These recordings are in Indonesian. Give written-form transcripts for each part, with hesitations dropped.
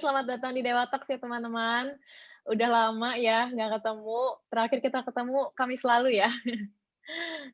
selamat datang di Dewa Talks ya teman-teman. Udah lama ya nggak ketemu, terakhir kita ketemu Kamis lalu ya.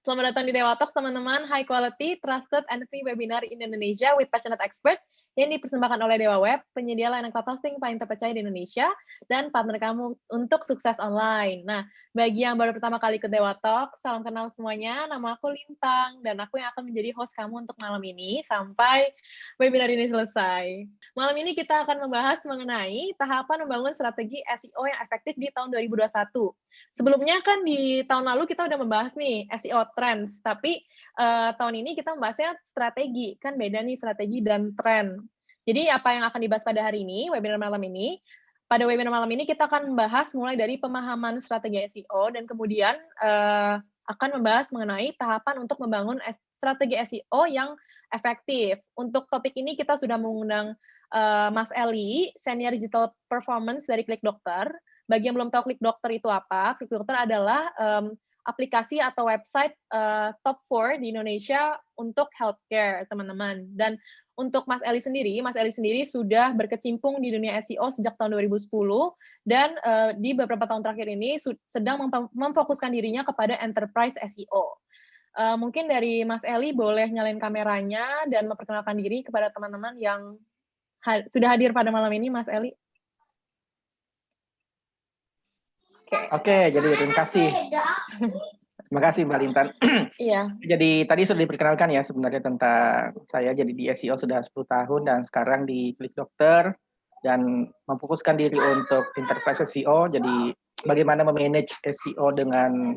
Selamat datang di Dewa Talks teman-teman, high quality, trusted, and free webinar in Indonesia with passionate expert yang dipersembahkan oleh Dewa Web, penyedia layanan cloud hosting paling terpercaya di Indonesia, dan partner kamu untuk sukses online. Nah, bagi yang baru pertama kali ke Dewa Talk, salam kenal semuanya, nama aku Lintang, dan aku yang akan menjadi host kamu untuk malam ini, sampai webinar ini selesai. Malam ini kita akan membahas mengenai tahapan membangun strategi SEO yang efektif di tahun 2021. Sebelumnya kan di tahun lalu kita udah membahas nih SEO trends, tapi tahun ini kita membahasnya strategi, kan beda nih strategi dan tren. Jadi apa yang akan dibahas pada hari ini, webinar malam ini, pada webinar malam ini kita akan membahas mulai dari pemahaman strategi SEO dan kemudian akan membahas mengenai tahapan untuk membangun strategi SEO yang efektif. Untuk topik ini kita sudah mengundang Mas Eli, Senior Digital Performance dari Klik Dokter. Bagi yang belum tahu Klik Dokter itu apa, Klik Dokter adalah aplikasi atau website top 4 di Indonesia untuk healthcare, teman-teman. Dan untuk Mas Eli sendiri sudah berkecimpung di dunia SEO sejak tahun 2010 dan di beberapa tahun terakhir ini sedang memfokuskan dirinya kepada enterprise SEO. Mungkin dari Mas Eli boleh nyalain kameranya dan memperkenalkan diri kepada teman-teman yang sudah hadir pada malam ini, Mas Eli. Oke, jadi terima kasih. Terima kasih Mbak Lintan. Iya. Jadi tadi sudah diperkenalkan ya sebenarnya tentang saya jadi di SEO sudah 10 tahun dan sekarang di Klik Dokter dan memfokuskan diri untuk enterprise SEO. Jadi bagaimana memanage SEO dengan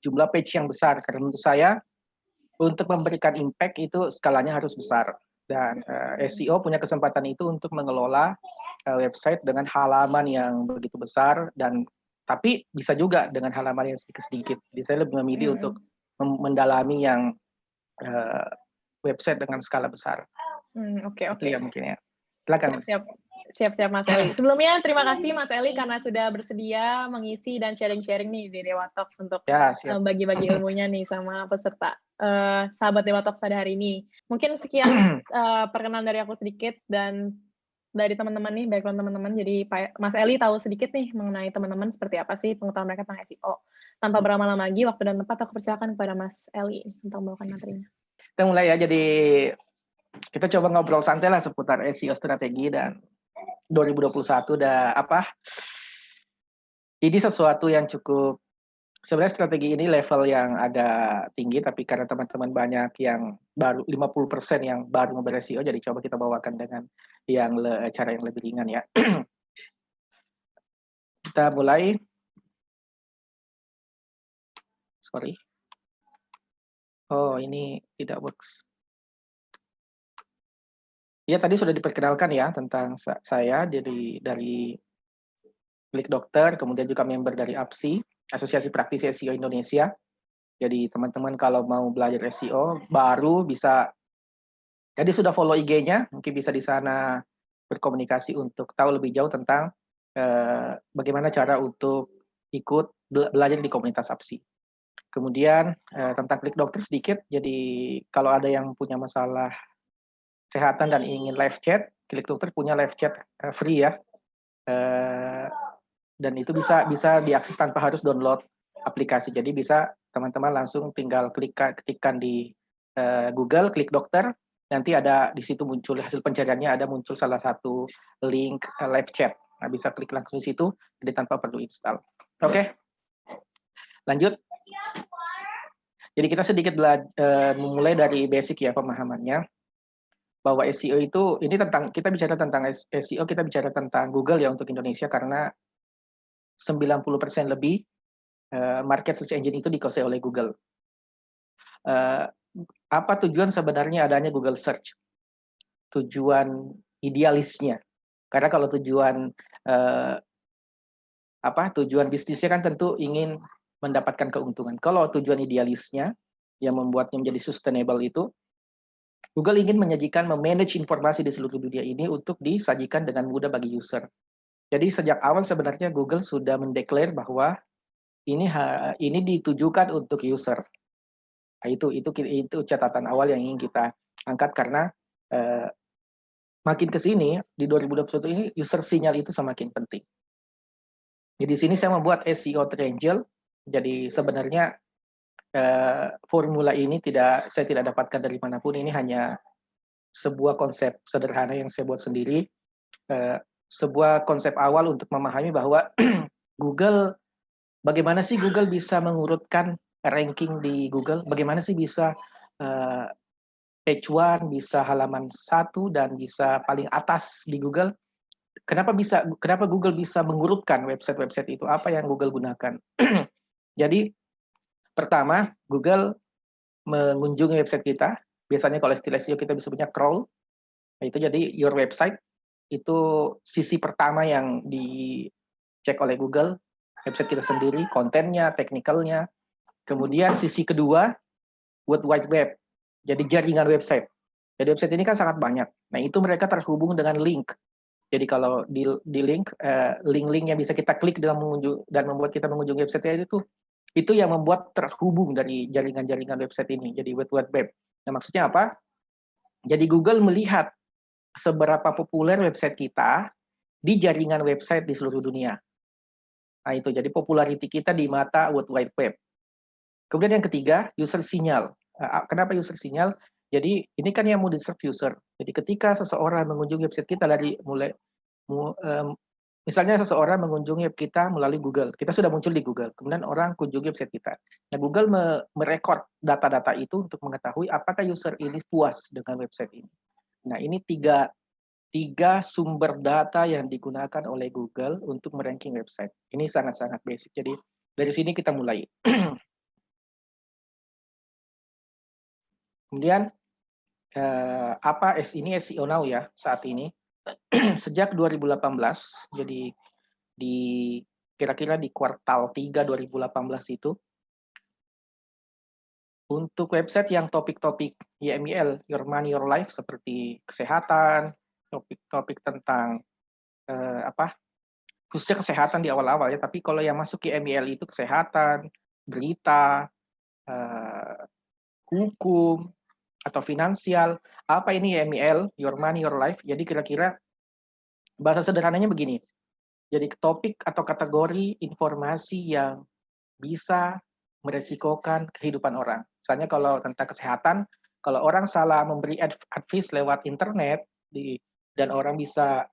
jumlah page yang besar karena menurut saya untuk memberikan impact itu skalanya harus besar dan SEO punya kesempatan itu untuk mengelola website dengan halaman yang begitu besar dan tapi bisa juga dengan halaman yang sedikit-sedikit. Jadi saya lebih memilih untuk mendalami yang website dengan skala besar. Oke. Itu ya mungkin ya. Silakan. Siap Mas Eli. Sebelumnya terima kasih Mas Eli karena sudah bersedia mengisi dan sharing-sharing nih di Dewa Talks untuk bagi-bagi ilmunya nih sama peserta sahabat Dewa Talks pada hari ini. Mungkin sekian perkenalan dari aku sedikit dan dari teman-teman nih, background teman-teman. Jadi Mas Eli tahu sedikit nih mengenai teman-teman seperti apa sih pengetahuan mereka tentang SEO. Tanpa berlama-lama lagi, waktu dan tempat aku persilakan kepada Mas Eli untuk membawakan materinya. Kita mulai ya, jadi kita coba ngobrol santai lah seputar SEO strategi dan 2021 udah apa? Ini sesuatu yang cukup sebenarnya strategi ini level yang agak tinggi tapi karena teman-teman banyak yang baru 50% yang baru mau ber-SEO jadi coba kita bawakan dengan yang cara yang lebih ringan ya. Kita mulai. Sorry. Oh, ini tidak works. Ya, tadi sudah diperkenalkan ya tentang saya dari Klik Dokter, kemudian juga member dari APSI, Asosiasi Praktisi SEO Indonesia. Jadi teman-teman kalau mau belajar SEO baru bisa, jadi sudah follow IG-nya, mungkin bisa di sana berkomunikasi untuk tahu lebih jauh tentang bagaimana cara untuk ikut belajar di komunitas APSI. Kemudian tentang Klik Dokter sedikit, jadi kalau ada yang punya masalah kesehatan dan ingin live chat, Klik Dokter punya live chat free ya. Dan itu bisa diakses tanpa harus download aplikasi. Jadi bisa teman-teman langsung tinggal ketikkan di Google Klik Dokter, nanti ada di situ muncul hasil pencariannya, ada muncul salah satu link live chat. Nah, bisa klik langsung di situ, jadi tanpa perlu install. Oke. Lanjut. Jadi kita sedikit memulai dari basic ya pemahamannya. Bahwa SEO itu ini kita bicara tentang SEO, kita bicara tentang Google ya untuk Indonesia karena 90% lebih market search engine itu dikuasai oleh Google. Apa tujuan sebenarnya adanya Google Search? Tujuan idealisnya. Karena kalau tujuan bisnisnya kan tentu ingin mendapatkan keuntungan. Kalau tujuan idealisnya yang membuatnya menjadi sustainable itu, Google ingin memanage informasi di seluruh dunia ini untuk disajikan dengan mudah bagi user. Jadi sejak awal sebenarnya Google sudah mendeklar bahwa ini ditujukan untuk user. Nah, itu catatan awal yang ingin kita angkat karena makin ke sini di 2021 ini user sinyal itu semakin penting. Jadi di sini saya membuat SEO Triangle. Jadi sebenarnya formula ini saya tidak dapatkan dari manapun. Ini hanya sebuah konsep sederhana yang saya buat sendiri. Sebuah konsep awal untuk memahami bahwa Google, bagaimana sih Google bisa mengurutkan ranking di Google? Bagaimana sih bisa page 1, bisa halaman 1 dan bisa paling atas di Google? Kenapa Google bisa mengurutkan website-website itu? Apa yang Google gunakan? Jadi pertama, Google mengunjungi website kita. Biasanya kalau istilah SEO kita bisa punya crawl. Nah, itu jadi your website itu sisi pertama yang dicek oleh Google, website kita sendiri, kontennya, teknikalnya. Kemudian sisi kedua, World Wide Web, jadi jaringan website. Jadi website ini kan sangat banyak. Nah itu mereka terhubung dengan link. Jadi kalau di link, link-link yang bisa kita klik dan membuat kita mengunjungi website itu yang membuat terhubung dari jaringan-jaringan website ini. Jadi World Wide Web. Nah maksudnya apa? Jadi Google melihat seberapa populer website kita di jaringan website di seluruh dunia. Nah itu, jadi popularity kita di mata World Wide Web. Kemudian yang ketiga, user sinyal. Kenapa user sinyal? Jadi ini kan yang mau di-serve user. Jadi ketika seseorang mengunjungi website kita misalnya seseorang mengunjungi web kita melalui Google, kita sudah muncul di Google, kemudian orang kunjungi website kita. Nah Google merekod data-data itu untuk mengetahui apakah user ini puas dengan website ini. Nah ini tiga sumber data yang digunakan oleh Google untuk meranking website. Ini sangat-sangat basic. Jadi dari sini kita mulai. Kemudian ini SEO Now ya saat ini. Sejak 2018, jadi kira-kira di kuartal 3 2018 itu, untuk website yang topik-topik YML, Your Money, Your Life, seperti kesehatan, topik-topik tentang khususnya kesehatan di awal-awal ya, tapi kalau yang masuk YML itu kesehatan, berita, hukum, atau finansial. Apa ini YML, Your Money, Your Life? Jadi kira-kira bahasa sederhananya begini. Jadi topik atau kategori informasi yang bisa meresikokan kehidupan orang. Misalnya kalau tentang kesehatan, kalau orang salah memberi advice lewat internet dan orang bisa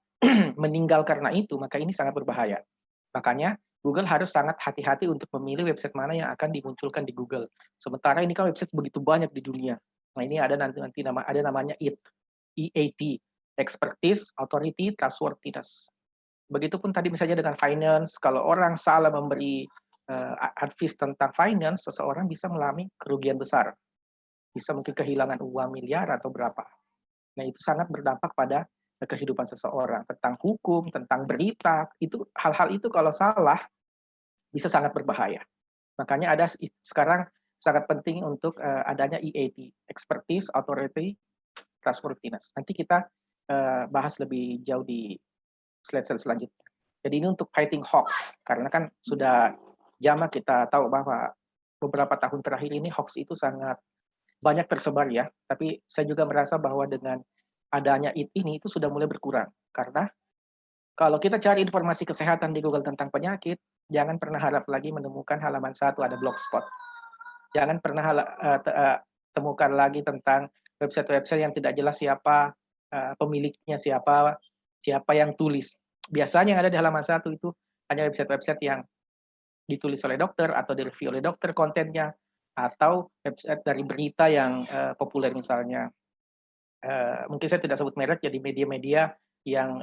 meninggal karena itu, maka ini sangat berbahaya. Makanya Google harus sangat hati-hati untuk memilih website mana yang akan dimunculkan di Google. Sementara ini kan website begitu banyak di dunia. Nah ini ada namanya EAT, Expertise, Authority, Trustworthiness. Begitupun tadi misalnya dengan finance, kalau orang salah memberi advice tentang finance, seseorang bisa mengalami kerugian besar. Bisa mungkin kehilangan uang miliar atau berapa. Nah itu sangat berdampak pada kehidupan seseorang. Tentang hukum, tentang berita, itu hal-hal itu kalau salah bisa sangat berbahaya. Makanya ada sekarang sangat penting untuk adanya EAT, Expertise, Authority, Trustworthiness. Nanti kita bahas lebih jauh di slide selanjutnya. Jadi ini untuk fighting hoax, karena kan sudah jamak kita tahu bahwa beberapa tahun terakhir ini hoax itu sangat banyak tersebar ya. Tapi saya juga merasa bahwa dengan adanya ini itu sudah mulai berkurang. Karena kalau kita cari informasi kesehatan di Google tentang penyakit, jangan pernah harap lagi menemukan halaman 1 ada blogspot. Jangan pernah temukan lagi tentang website-website yang tidak jelas siapa pemiliknya, siapa yang tulis. Biasanya yang ada di halaman 1 itu hanya website-website yang ditulis oleh dokter atau direview oleh dokter kontennya, atau website dari berita yang populer misalnya. Mungkin saya tidak sebut merek, jadi media-media yang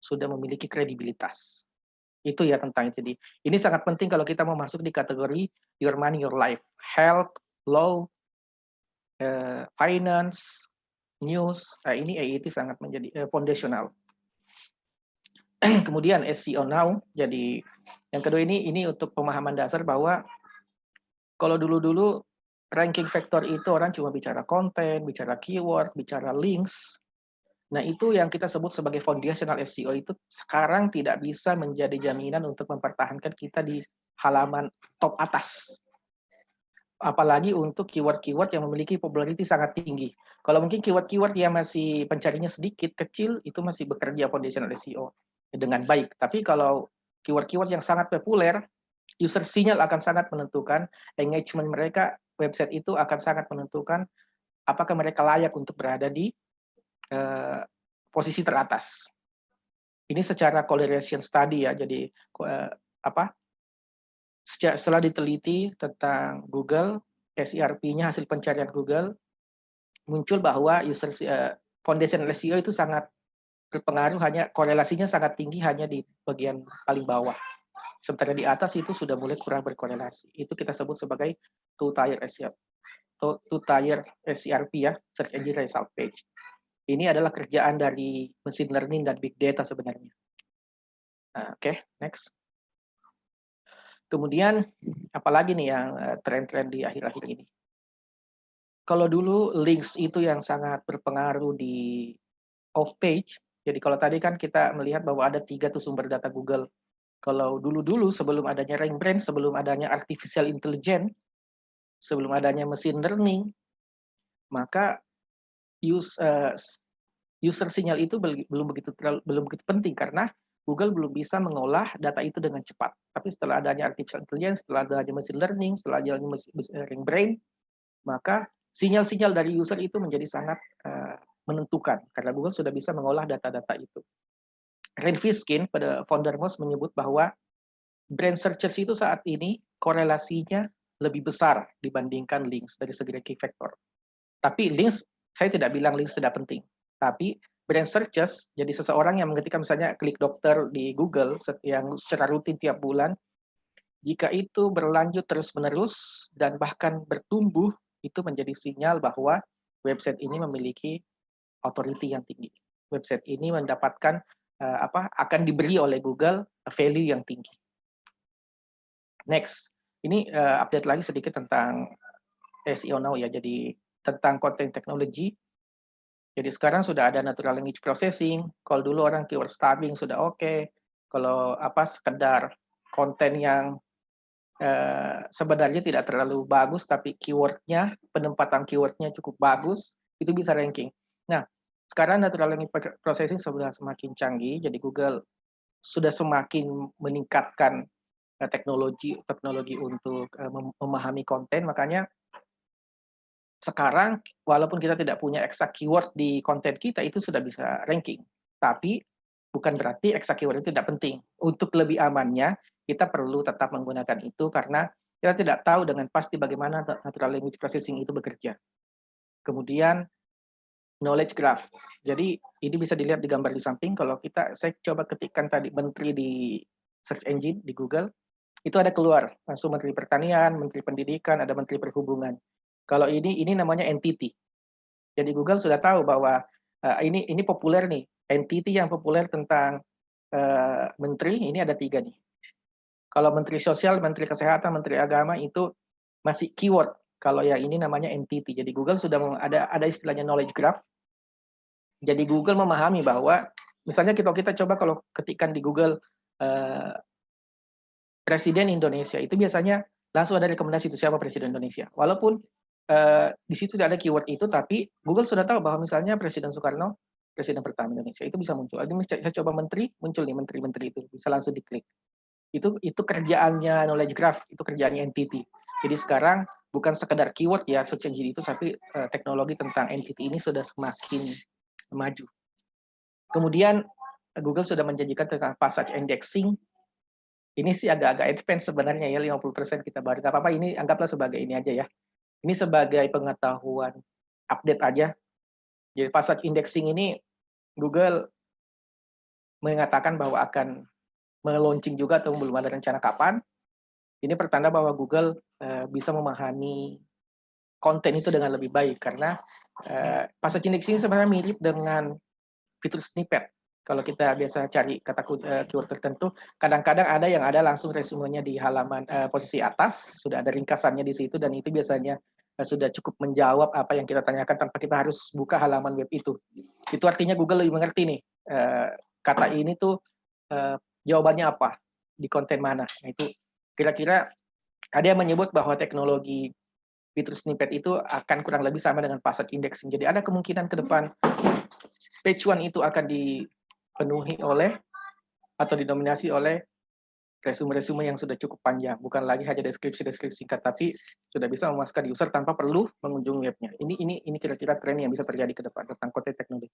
sudah memiliki kredibilitas. Itu ya tentang itu. Jadi ini sangat penting kalau kita mau masuk di kategori Your Money, Your Life, Health, Law, Finance, News. Ini AET sangat menjadi foundational. Kemudian SEO Now, jadi yang kedua ini untuk pemahaman dasar bahwa kalau dulu-dulu ranking factor itu orang cuma bicara konten, bicara keyword, bicara links. Nah itu yang kita sebut sebagai foundational SEO itu sekarang tidak bisa menjadi jaminan untuk mempertahankan kita di halaman top atas. apalagi untuk keyword-keyword yang memiliki popularity sangat tinggi. Kalau mungkin keyword-keyword yang masih pencarinya sedikit, kecil, itu masih bekerja foundational SEO dengan baik. Tapi kalau keyword-keyword yang sangat populer, user sinyal akan sangat menentukan, engagement mereka, website itu akan sangat menentukan apakah mereka layak untuk berada di posisi teratas. Ini secara correlation study ya, jadi apa? Setelah diteliti tentang Google, SERP-nya hasil pencarian Google, muncul bahwa foundation SEO itu sangat berpengaruh, hanya korelasinya sangat tinggi hanya di bagian paling bawah. Sementara di atas itu sudah mulai kurang berkorelasi. Itu kita sebut sebagai two-tier SERP ya, Search Engine Result Page. Ini adalah kerjaan dari machine learning dan big data sebenarnya. Oke, next. Kemudian apalagi nih yang tren-tren di akhir-akhir ini? Kalau dulu links itu yang sangat berpengaruh di off page. Jadi kalau tadi kan kita melihat bahwa ada 3 tuh sumber data Google. Kalau dulu-dulu sebelum adanya RankBrain, sebelum adanya artificial intelligence, sebelum adanya machine learning, maka user sinyal itu belum begitu penting karena Google belum bisa mengolah data itu dengan cepat. Tapi setelah adanya artificial intelligence, setelah adanya machine learning, setelah adanya RankBrain, maka sinyal-sinyal dari user itu menjadi sangat menentukan karena Google sudah bisa mengolah data-data itu. Ren Fiskin pada Foundermost menyebut bahwa brand searches itu saat ini korelasinya lebih besar dibandingkan links dari segi key factor. Tapi links, saya tidak bilang links tidak penting. Tapi brand searches, jadi seseorang yang mengetikkan misalnya klik dokter di Google yang secara rutin tiap bulan, jika itu berlanjut terus-menerus dan bahkan bertumbuh, itu menjadi sinyal bahwa website ini memiliki authority yang tinggi. Website ini mendapatkan akan diberi oleh Google value yang tinggi. Next, ini update lagi sedikit tentang SEO Now ya. Jadi tentang content technology. Jadi sekarang sudah ada natural language processing. Kalau dulu orang keyword stuffing sudah oke. Kalau sekedar konten yang sebenarnya tidak terlalu bagus, tapi keywordnya, penempatan keywordnya cukup bagus, itu bisa ranking. Nah, sekarang natural language processing sudah semakin canggih, jadi Google sudah semakin meningkatkan teknologi untuk memahami konten, makanya sekarang walaupun kita tidak punya exact keyword di konten kita, itu sudah bisa ranking. Tapi bukan berarti exact keyword itu tidak penting. Untuk lebih amannya, kita perlu tetap menggunakan itu karena kita tidak tahu dengan pasti bagaimana natural language processing itu bekerja. Kemudian knowledge graph. Jadi ini bisa dilihat di gambar di samping. Kalau saya coba ketikkan tadi menteri di search engine di Google, itu ada keluar langsung Menteri Pertanian, Menteri Pendidikan, ada Menteri Perhubungan. Kalau ini namanya entity. Jadi Google sudah tahu bahwa ini populer nih. Entity yang populer tentang menteri ini ada 3 nih. Kalau Menteri Sosial, Menteri Kesehatan, Menteri Agama itu masih keyword. Kalau yang ini namanya entity. Jadi Google sudah ada istilahnya knowledge graph. Jadi Google memahami bahwa misalnya kita coba kalau ketikkan di Google Presiden Indonesia, itu biasanya langsung ada rekomendasi itu siapa Presiden Indonesia. Walaupun di situ tidak ada keyword itu, tapi Google sudah tahu bahwa misalnya Presiden Soekarno, Presiden pertama Indonesia, itu bisa muncul. Saya coba menteri, muncul nih menteri-menteri itu, bisa langsung diklik. Itu kerjaannya knowledge graph, itu kerjaannya entity. Jadi sekarang bukan sekedar keyword ya search engine itu, tapi teknologi tentang entity ini sudah semakin maju. Kemudian Google sudah menjanjikan tentang passage indexing. Ini sih agak-agak advance sebenarnya ya, 50% kita baru. Gak apa-apa, ini anggaplah sebagai ini aja ya. Ini sebagai pengetahuan update aja. Jadi passage indexing ini Google mengatakan bahwa akan meluncurkan juga atau belum ada rencana kapan. Ini pertanda bahwa Google bisa memahami konten itu dengan lebih baik karena passage indexing sebenarnya mirip dengan fitur snippet. Kalau kita biasa cari kata keyword tertentu, kadang-kadang ada yang ada langsung resumenya di halaman posisi atas, sudah ada ringkasannya di situ, dan itu biasanya sudah cukup menjawab apa yang kita tanyakan tanpa kita harus buka halaman web itu. Itu artinya Google lebih mengerti nih, kata ini tuh jawabannya apa, di konten mana. Nah, itu kira-kira ada yang menyebut bahwa teknologi fitur snippet itu akan kurang lebih sama dengan password indexing. Jadi ada kemungkinan ke depan page one itu akan dipenuhi oleh atau didominasi oleh resume-resume yang sudah cukup panjang, bukan lagi hanya deskripsi-deskripsi singkat, tapi sudah bisa memuaskan user tanpa perlu mengunjungi webnya. Ini kira-kira tren yang bisa terjadi ke depan tentang content teknologi.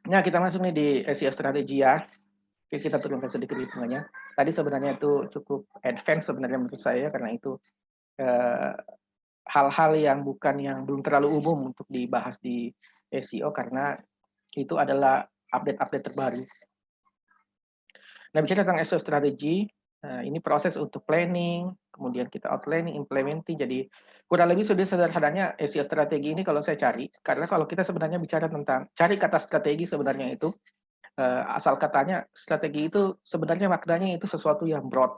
Nah, kita masuk nih di SEO strategi ya. Oke, kita turunkan sedikit hitungannya. Tadi sebenarnya itu cukup advance sebenarnya menurut saya, karena itu hal-hal yang belum terlalu umum untuk dibahas di SEO, karena itu adalah update-update terbaru. Nah, bicara tentang SEO strategi, ini proses untuk planning, kemudian kita outlining, implementing. Jadi kurang lebih sudah sederhananya SEO strategi ini kalau saya cari, karena kalau kita sebenarnya bicara tentang cari kata strategi sebenarnya itu, asal katanya strategi itu sebenarnya maknanya itu sesuatu yang broad,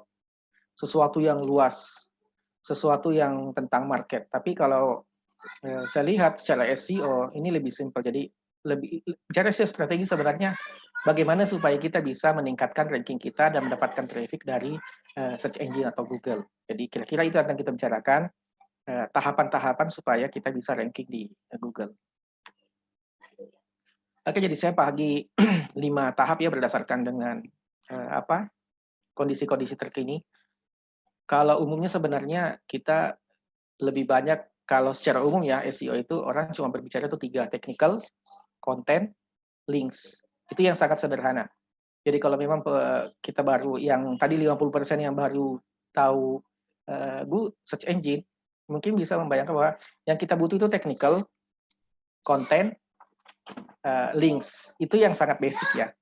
sesuatu yang luas, sesuatu yang tentang market. Tapi kalau saya lihat secara SEO ini lebih simpel. Jadi lebih bicara SEO strategi sebenarnya bagaimana supaya kita bisa meningkatkan ranking kita dan mendapatkan traffic dari search engine atau Google. Jadi kira-kira itu akan kita bicarakan tahapan-tahapan supaya kita bisa ranking di Google. Oke, jadi saya bagi 5 tahap ya berdasarkan dengan kondisi-kondisi terkini. Kalau umumnya sebenarnya kita lebih banyak, kalau secara umum ya SEO itu orang cuma berbicara itu 3, technical, content, links. Itu yang sangat sederhana. Jadi kalau memang kita baru yang tadi 50% yang baru tahu Google search engine, mungkin bisa membayangkan bahwa yang kita butuh itu technical, content, links. Itu yang sangat basic ya.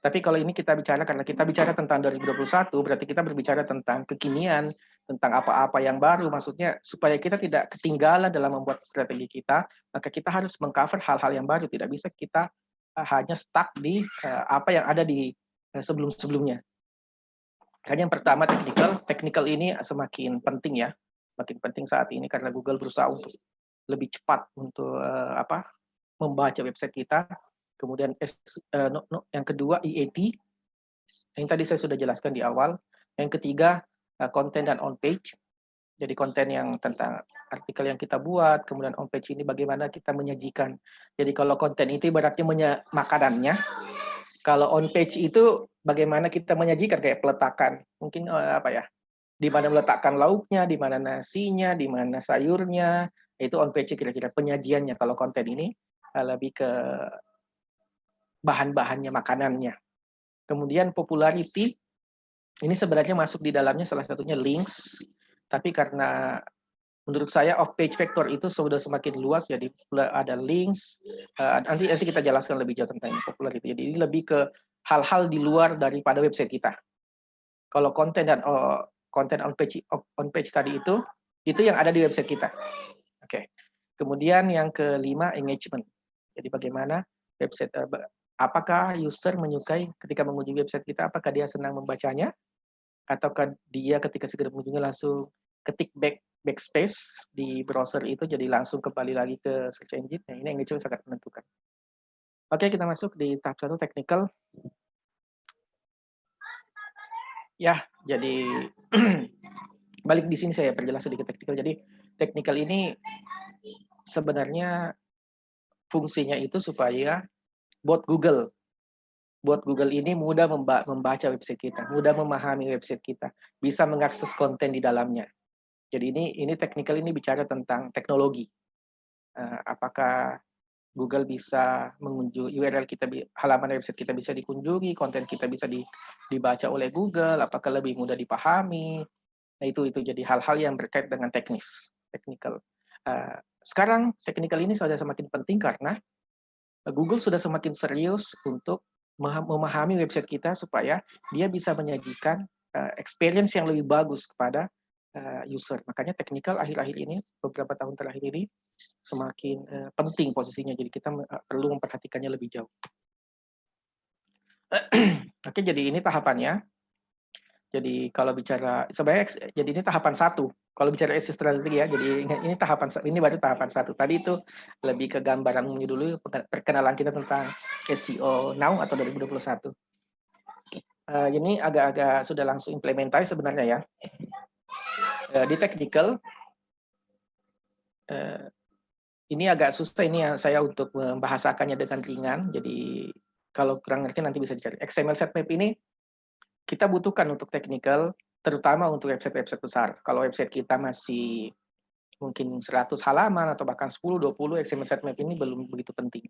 Tapi kalau ini kita bicara, karena kita bicara tentang 2021, berarti kita berbicara tentang kekinian, tentang apa-apa yang baru, maksudnya supaya kita tidak ketinggalan dalam membuat strategi kita, maka kita harus mengcover hal-hal yang baru, tidak bisa kita hanya stuck di apa yang ada di sebelum-sebelumnya. Karena yang pertama technical ini semakin penting ya, semakin penting saat ini karena Google berusaha untuk lebih cepat untuk membaca website kita. Kemudian yang kedua EAT, yang tadi saya sudah jelaskan di awal. Yang ketiga konten dan on page. Jadi konten yang tentang artikel yang kita buat, kemudian on page ini bagaimana kita menyajikan. Jadi kalau konten itu berarti makanannya, kalau on page itu bagaimana kita menyajikan kayak peletakan, mungkin di mana meletakkan lauknya, di mana nasinya, di mana sayurnya, itu on page kira-kira penyajiannya. Kalau konten ini lebih ke bahan-bahannya, makanannya. Kemudian popularity, ini sebenarnya masuk di dalamnya salah satunya links, tapi karena menurut saya off page factor itu sudah semakin luas, jadi ada links, nanti kita jelaskan lebih jauh tentang popularity. Jadi ini lebih ke hal-hal di luar daripada website kita. Kalau konten dan konten on page tadi itu yang ada di website kita. Oke. Kemudian yang kelima engagement. Jadi bagaimana website apakah user menyukai ketika mengunjungi website kita, apakah dia senang membacanya, ataukah dia ketika segera mengunjungi langsung ketik backspace di browser itu, jadi langsung kembali lagi ke search engine. Nah, ini engagement sangat menentukan. Oke, kita masuk di tahap 1, technical. Ya, jadi balik di sini saya perjelas sedikit technical. Jadi technical ini sebenarnya fungsinya itu supaya buat Google ini mudah membaca website kita, mudah memahami website kita, bisa mengakses konten di dalamnya. Jadi ini technical ini bicara tentang teknologi. Apakah Google bisa mengunjungi URL kita, halaman website kita bisa dikunjungi, konten kita bisa dibaca oleh Google, apakah lebih mudah dipahami. Nah, itu jadi hal-hal yang berkait dengan technical. Sekarang technical ini sudah semakin penting karena Google sudah semakin serius untuk memahami website kita supaya dia bisa menyajikan experience yang lebih bagus kepada user. Makanya technical akhir-akhir ini, beberapa tahun terakhir ini semakin penting posisinya. Jadi kita perlu memperhatikannya lebih jauh. Oke, jadi ini tahapannya. Jadi kalau bicara sebenarnya, jadi ini tahapan 1. Kalau bicara SEO strategi ya, jadi ini baru tahapan 1. Tadi itu lebih ke gambaran umumnya dulu, perkenalan kita tentang SEO now atau 2021. Ini agak-agak sudah langsung implementasi sebenarnya ya. Di technical, Ini agak susah ini ya saya untuk membahasakannya dengan ringan. Jadi kalau kurang ngerti nanti bisa dicari. XML sitemap ini kita butuhkan untuk technical, terutama untuk website-website besar. Kalau website kita masih mungkin 100 halaman atau bahkan 10-20, XML sitemap ini belum begitu penting.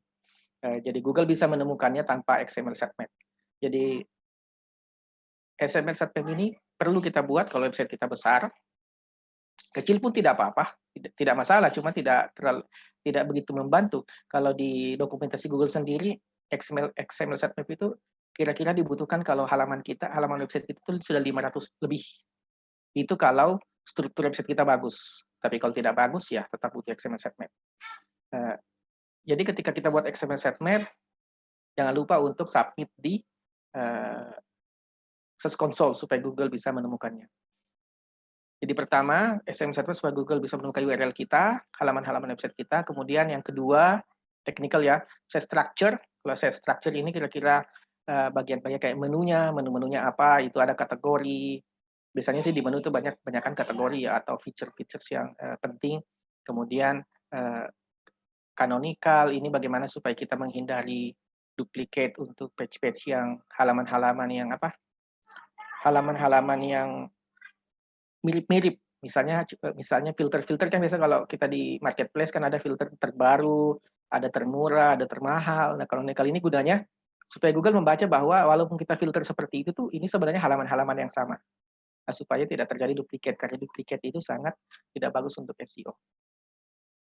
Jadi Google bisa menemukannya tanpa XML sitemap. Jadi XML sitemap ini perlu kita buat kalau website kita besar. Kecil pun tidak apa-apa, tidak masalah, cuma tidak begitu membantu. Kalau di dokumentasi Google sendiri, XML sitemap itu kira-kira dibutuhkan kalau halaman website kita itu sudah 500 lebih. Itu kalau struktur website kita bagus. Tapi kalau tidak bagus ya tetap butuh XML sitemap. Jadi ketika kita buat XML sitemap, jangan lupa untuk submit di Search Console supaya Google bisa menemukannya. Jadi pertama, XML sitemap supaya Google bisa menemukan URL kita, halaman-halaman website kita. Kemudian yang kedua, technical ya, set structure. Kalau set structure ini kira-kira bagian-bagian kayak menu-menunya apa, itu ada kategori. Biasanya sih di menu itu banyakkan kategori ya, atau feature-features yang penting. Kemudian canonical, ini bagaimana supaya kita menghindari duplicate untuk page-page yang halaman-halaman yang mirip-mirip. Misalnya filter-filter kan biasa kalau kita di marketplace kan ada filter terbaru, ada termurah, ada termahal. Nah, canonical ini gunanya supaya Google membaca bahwa walaupun kita filter seperti itu tuh ini sebenarnya halaman-halaman yang sama. Nah, supaya tidak terjadi duplicate, karena duplicate itu sangat tidak bagus untuk SEO.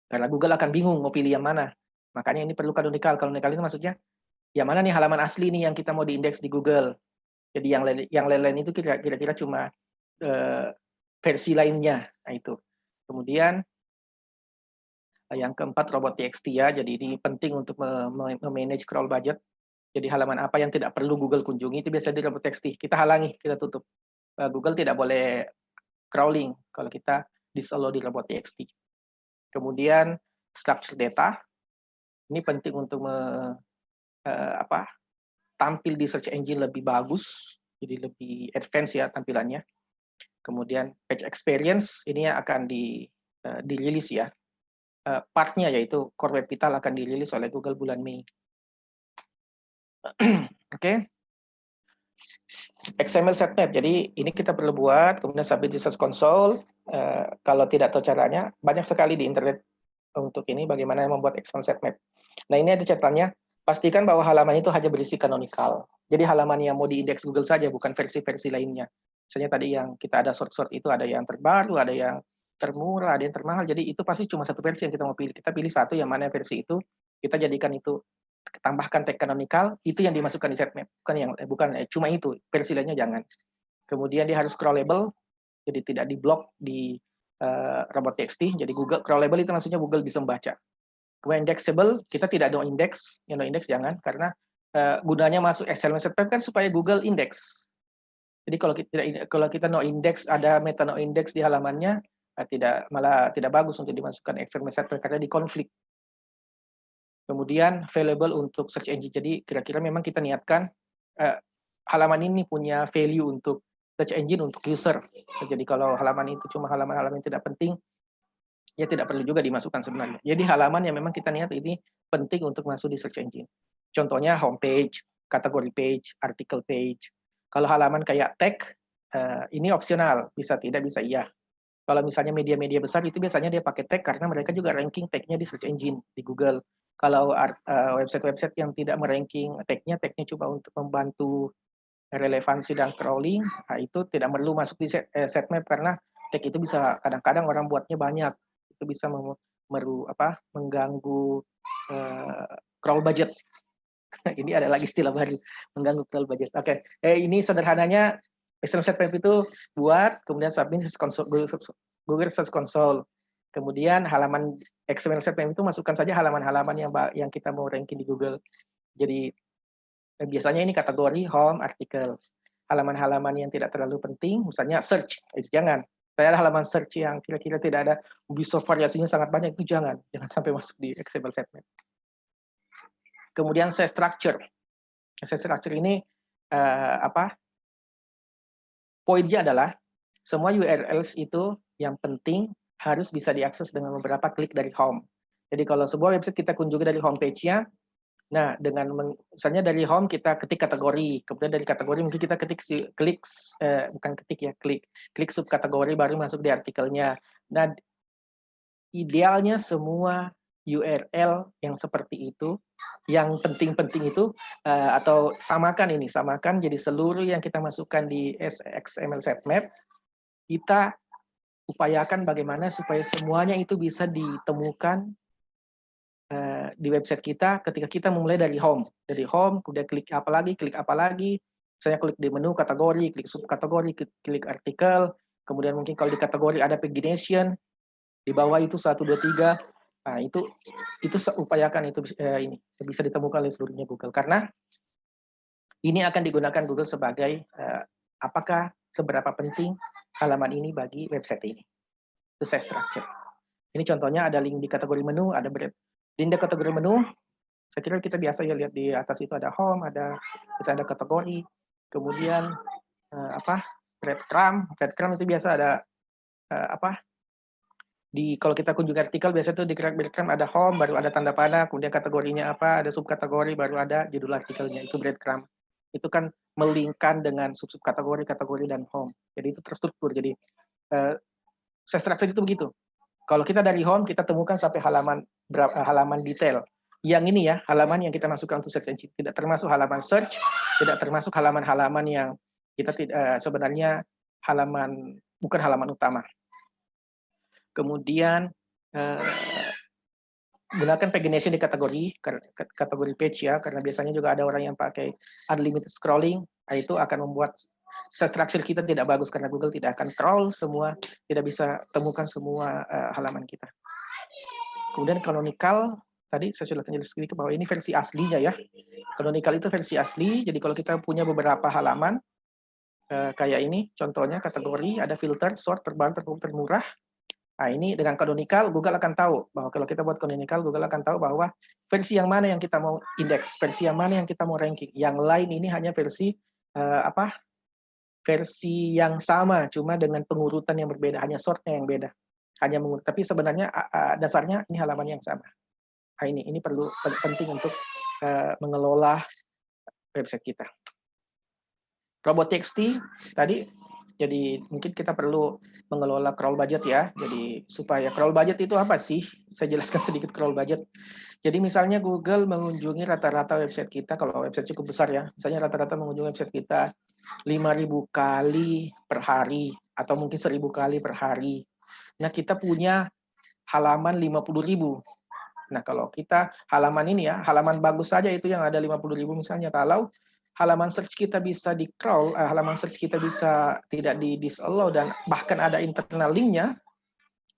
Karena Google akan bingung mau pilih yang mana. Makanya ini perlu canonical. Canonical itu maksudnya yang mana nih halaman asli nih yang kita mau diindeks di Google. Jadi yang lain-lain itu kira-kira cuma versi lainnya. Nah, itu. Kemudian yang keempat robot.txt ya. Jadi ini penting untuk memanage crawl budget. Jadi halaman apa yang tidak perlu Google kunjungi itu biasa di robot.txt. Kita halangi, kita tutup. Google tidak boleh crawling kalau kita disallow di robot.txt. Kemudian structure data. Ini penting untuk tampil di search engine lebih bagus, jadi lebih advance ya tampilannya. Kemudian page experience ini akan dirilis ya. Partnya yaitu Core Web Vital akan dirilis oleh Google bulan Mei. Oke. XML sitemap. Jadi ini kita perlu buat, kemudian submit di Search Console. Kalau tidak tahu caranya, banyak sekali di internet untuk ini bagaimana membuat XML sitemap. Nah, ini ada catatannya. Pastikan bahwa halaman itu hanya berisi canonical. Jadi halaman yang mau diindeks Google saja, bukan versi-versi lainnya. Misalnya tadi yang kita ada sort-sort itu ada yang terbaru, ada yang termurah, ada yang termahal. Jadi itu pasti cuma satu versi yang kita mau pilih. Kita pilih satu yang mana versi itu, kita jadikan itu, tambahkan tag canonical, itu yang dimasukkan di sitemap. Bukan cuma itu, versi lainnya jangan. Kemudian dia harus crawlable, jadi tidak diblok di robot.txt. Jadi Google crawlable itu maksudnya Google bisa membaca. Kemudian indexable, kita tidak no index, ya no index jangan, karena gunanya masuk XML sitemap kan supaya Google index. Jadi kalau kita no index, ada meta no index di halamannya, malah tidak bagus untuk dimasukkan XML sitemap karena dikonflik. Kemudian available untuk search engine. Jadi kira-kira memang kita niatkan halaman ini punya value untuk search engine, untuk user. Jadi kalau halaman itu cuma halaman-halaman yang tidak penting, ya tidak perlu juga dimasukkan sebenarnya. Jadi halaman yang memang kita niat ini penting untuk masuk di search engine. Contohnya homepage, kategori page, article page. Kalau halaman kayak tag, ini opsional, bisa tidak, bisa iya. Kalau misalnya media-media besar itu biasanya dia pakai tag karena mereka juga ranking tag-nya di search engine, di Google. Kalau website-website yang tidak meranking tag-nya coba untuk membantu relevansi dan crawling, nah itu tidak perlu masuk di sitemap karena tag itu bisa kadang-kadang orang buatnya banyak. Itu bisa mengganggu crawl budget. Ini ada lagi istilah baru, mengganggu crawl budget. Oke, ini sederhananya XML sitemap itu buat, kemudian submit Google Search Console. Kemudian halaman XML sitemap itu masukkan saja halaman-halaman yang kita mau ranking di Google. Jadi biasanya ini kategori home, artikel. Halaman-halaman yang tidak terlalu penting, misalnya search, jangan. Saya ada halaman search yang kira-kira tidak ada, bisa variasinya sangat banyak, itu jangan sampai masuk di XML sitemap. Kemudian set structure. Set structure ini poinnya adalah semua URLs itu yang penting harus bisa diakses dengan beberapa klik dari home. Jadi kalau sebuah website kita kunjungi dari homepage-nya, nah dengan misalnya dari home kita ketik kategori, kemudian dari kategori mungkin kita bukan ketik ya, klik subkategori baru masuk di artikelnya. Nah, idealnya semua URL yang seperti itu, yang penting-penting itu atau samakan jadi seluruh yang kita masukkan di XML sitemap, kita upayakan bagaimana supaya semuanya itu bisa ditemukan di website kita ketika kita memulai dari home. Dari home, kemudian klik apa lagi, misalnya klik di menu kategori, klik subkategori, klik artikel, kemudian mungkin kalau di kategori ada pagination, di bawah itu 1, 2, 3, nah itu upayakan itu ini bisa ditemukan oleh seluruhnya Google, karena ini akan digunakan Google sebagai apakah seberapa penting halaman ini bagi website ini. Itu site structure. Ini contohnya ada link di kategori menu, ada link di kategori menu. Saya kira kita biasa ya lihat di atas itu ada home, bisa ada kategori, kemudian breadcrumb itu biasa ada kalau kita kunjungi artikel biasa tuh di breadcrumb ada home, baru ada tanda panah, kemudian kategorinya apa, ada subkategori, baru ada judul artikelnya, itu breadcrumb. Itu kan melingkan dengan subkategori, kategori, dan home. Jadi itu terstruktur. Jadi structure itu begitu. Kalau kita dari home, kita temukan sampai halaman detail. Yang ini ya, halaman yang kita masukkan untuk search engine. Tidak termasuk halaman search, tidak termasuk halaman-halaman yang kita sebenarnya bukan halaman utama. Kemudian gunakan pagination di kategori page ya, karena biasanya juga ada orang yang pakai unlimited scrolling, itu akan membuat structure kita tidak bagus karena Google tidak akan crawl semua, tidak bisa temukan semua halaman kita. Kemudian canonical, tadi saya sudah jelaskan sedikit bahwa ini versi aslinya ya. Canonical itu versi asli, jadi kalau kita punya beberapa halaman, kayak ini, contohnya kategori, ada filter, sort, terbaru, termurah. Nah ini dengan canonical, Google akan tahu bahwa kalau kita buat canonical, Google akan tahu bahwa versi yang mana yang kita mau indeks, versi yang mana yang kita mau ranking. Yang lain ini hanya versi versi yang sama, cuma dengan pengurutan yang berbeda, hanya sortnya yang beda. Tapi sebenarnya dasarnya ini halaman yang sama. Nah ini perlu penting untuk mengelola website kita. Robot.txt tadi. Jadi mungkin kita perlu mengelola crawl budget ya. Jadi supaya crawl budget itu apa sih? Saya jelaskan sedikit crawl budget. Jadi misalnya Google mengunjungi rata-rata website kita, kalau website cukup besar ya, misalnya rata-rata mengunjungi website kita 5.000 kali per hari, atau mungkin 1.000 kali per hari. Nah kita punya halaman 50.000. Nah kalau kita halaman ini ya, halaman bagus saja itu yang ada 50.000 misalnya, kalau halaman search kita bisa di-crawl, halaman search kita bisa tidak di-disallow, dan bahkan ada internal link-nya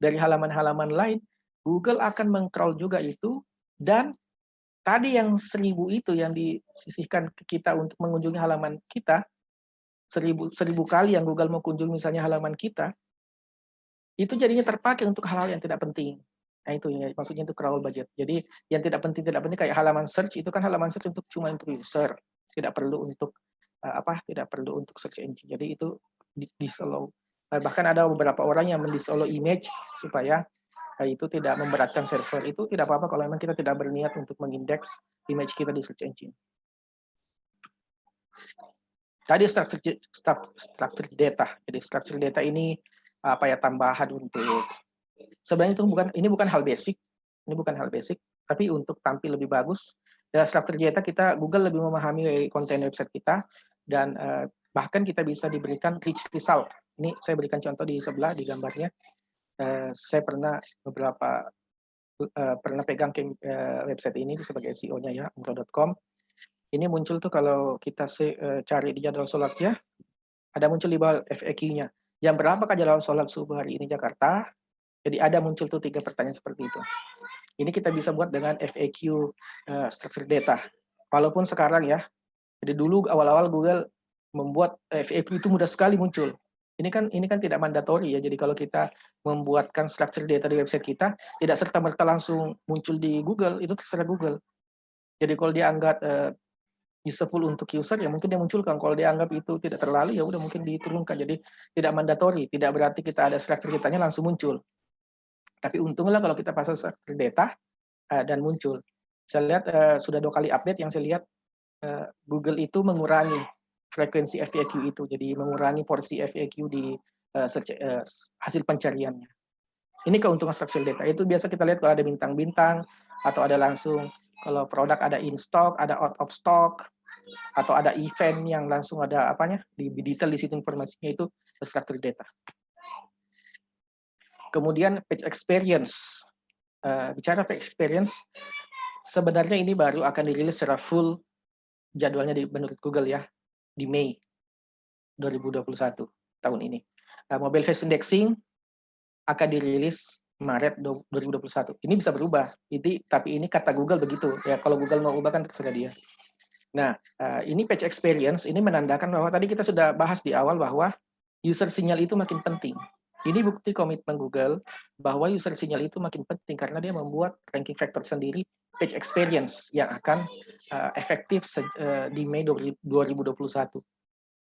dari halaman-halaman lain, Google akan meng-crawl juga itu, dan tadi yang 1.000 itu yang disisihkan ke kita untuk mengunjungi halaman kita, 1.000 kali yang Google mau kunjungi misalnya halaman kita, itu jadinya terpakai untuk hal-hal yang tidak penting. Nah itu ya, maksudnya itu crawl budget. Jadi yang tidak penting kayak halaman search, itu kan halaman search cuma untuk user, tidak perlu untuk search engine. Jadi itu disallow. Bahkan ada beberapa orang yang mendisallow image supaya itu tidak memberatkan server. Itu tidak apa-apa kalau memang kita tidak berniat untuk mengindeks image kita di search engine. Tadi structure data. Jadi structure data ini tambahan untuk, sebenarnya ini bukan hal basic. Ini bukan hal basic, tapi untuk tampil lebih bagus. Dalam structure data Google lebih memahami konten website kita, dan bahkan kita bisa diberikan rich result. Ini saya berikan contoh di sebelah di gambarnya. Saya pernah pegang website ini sebagai CEO-nya ya, umroh.com. Ini muncul tuh kalau kita cari di jadwal sholatnya, ada muncul di bawah FAQ-nya. Jam berapakah jadwal sholat subuh hari ini Jakarta? Jadi ada muncul tuh 3 pertanyaan seperti itu. Ini kita bisa buat dengan FAQ structure data. Walaupun sekarang ya, jadi dulu awal-awal Google membuat FAQ itu mudah sekali muncul. Ini kan tidak mandatori ya. Jadi kalau kita membuatkan structure data di website kita, tidak serta-merta langsung muncul di Google, itu terserah Google. Jadi kalau dia anggap useful untuk user, ya mungkin dia munculkan. Kalau dia anggap itu tidak terlalu, ya udah mungkin diturunkan. Jadi tidak mandatori, tidak berarti kita ada structure datanya langsung muncul. Tapi untunglah kalau kita pasang structured data dan muncul. Saya lihat sudah 2 kali update yang saya lihat Google itu mengurangi frekuensi FAQ itu, jadi mengurangi porsi FAQ di hasil pencariannya. Ini keuntungan structured data. Itu biasa kita lihat kalau ada bintang-bintang atau ada langsung kalau produk ada in stock, ada out of stock, atau ada event yang langsung ada apanya di detail di situ informasinya, itu structured data. Kemudian page experience. Bicara page experience, sebenarnya ini baru akan dirilis secara full jadwalnya menurut Google ya di Mei 2021 tahun ini. Mobile face indexing akan dirilis Maret 2021. Ini bisa berubah. Tapi ini kata Google begitu. Ya kalau Google mau ubah kan terserah dia. Nah, ini page experience ini menandakan bahwa tadi kita sudah bahas di awal bahwa user sinyal itu makin penting. Ini bukti komitmen Google bahwa user sinyal itu makin penting karena dia membuat ranking factor sendiri page experience yang akan efektif di Mei 2021.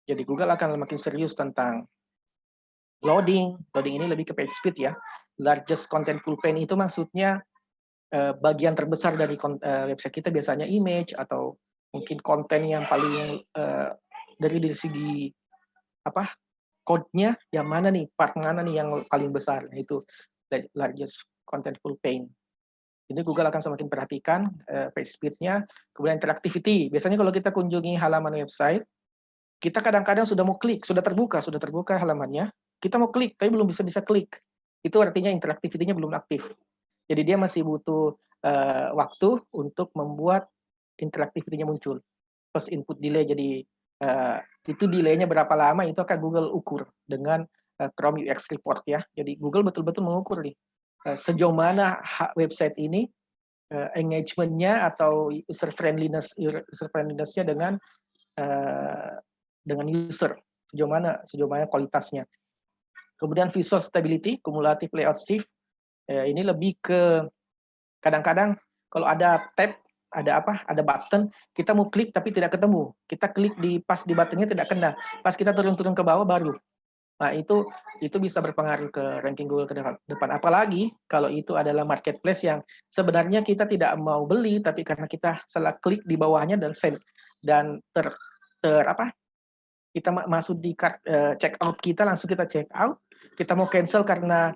Jadi Google akan makin serius tentang loading ini lebih ke page speed ya. Largest content pool pain itu maksudnya bagian terbesar dari website kita biasanya image atau mungkin konten yang paling dari segi code-nya yang mana nih, part mana nih yang paling besar. Nah, itu largest content pool pain. Ini Google akan semakin perhatikan page speed-nya, kemudian interactivity. Biasanya kalau kita kunjungi halaman website, kita kadang-kadang sudah mau klik, sudah terbuka halamannya, kita mau klik tapi belum bisa klik. Itu artinya interactivity-nya belum aktif. Jadi dia masih butuh waktu untuk membuat interactivity-nya muncul. First input delay, jadi itu delay-nya berapa lama itu akan Google ukur dengan Chrome UX Report ya. Jadi Google betul-betul mengukur nih sejauh mana website ini engagement-nya atau user friendliness-nya dengan user, sejauh mana kualitasnya. Kemudian visual stability, cumulative layout shift, ini lebih ke kadang-kadang kalau ada tab, ada button, kita mau klik tapi tidak ketemu. Kita klik pas di buttonnya tidak kena. Pas kita turun ke bawah baru. Nah, itu bisa berpengaruh ke ranking Google ke depan. Apalagi kalau itu adalah marketplace yang sebenarnya kita tidak mau beli, tapi karena kita salah klik di bawahnya dan kita masuk di check out kita, langsung kita check out. Kita mau cancel karena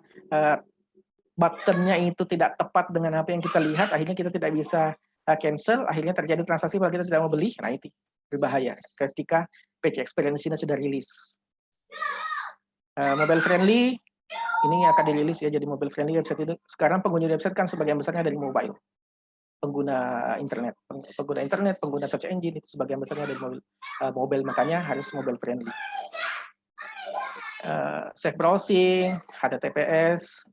buttonnya itu tidak tepat dengan apa yang kita lihat, akhirnya kita tidak bisa cancel, akhirnya terjadi transaksi kalau kita tidak mau beli. Nah, itu berbahaya ketika page experience ini sudah rilis. Mobile friendly ini akan dirilis ya, jadi mobile friendly website itu. Sekarang pengguna website kan sebagian besarnya dari mobile, pengguna internet, pengguna search engine itu sebagian besarnya dari mobile, makanya harus mobile friendly. Safe browsing, HTTPS,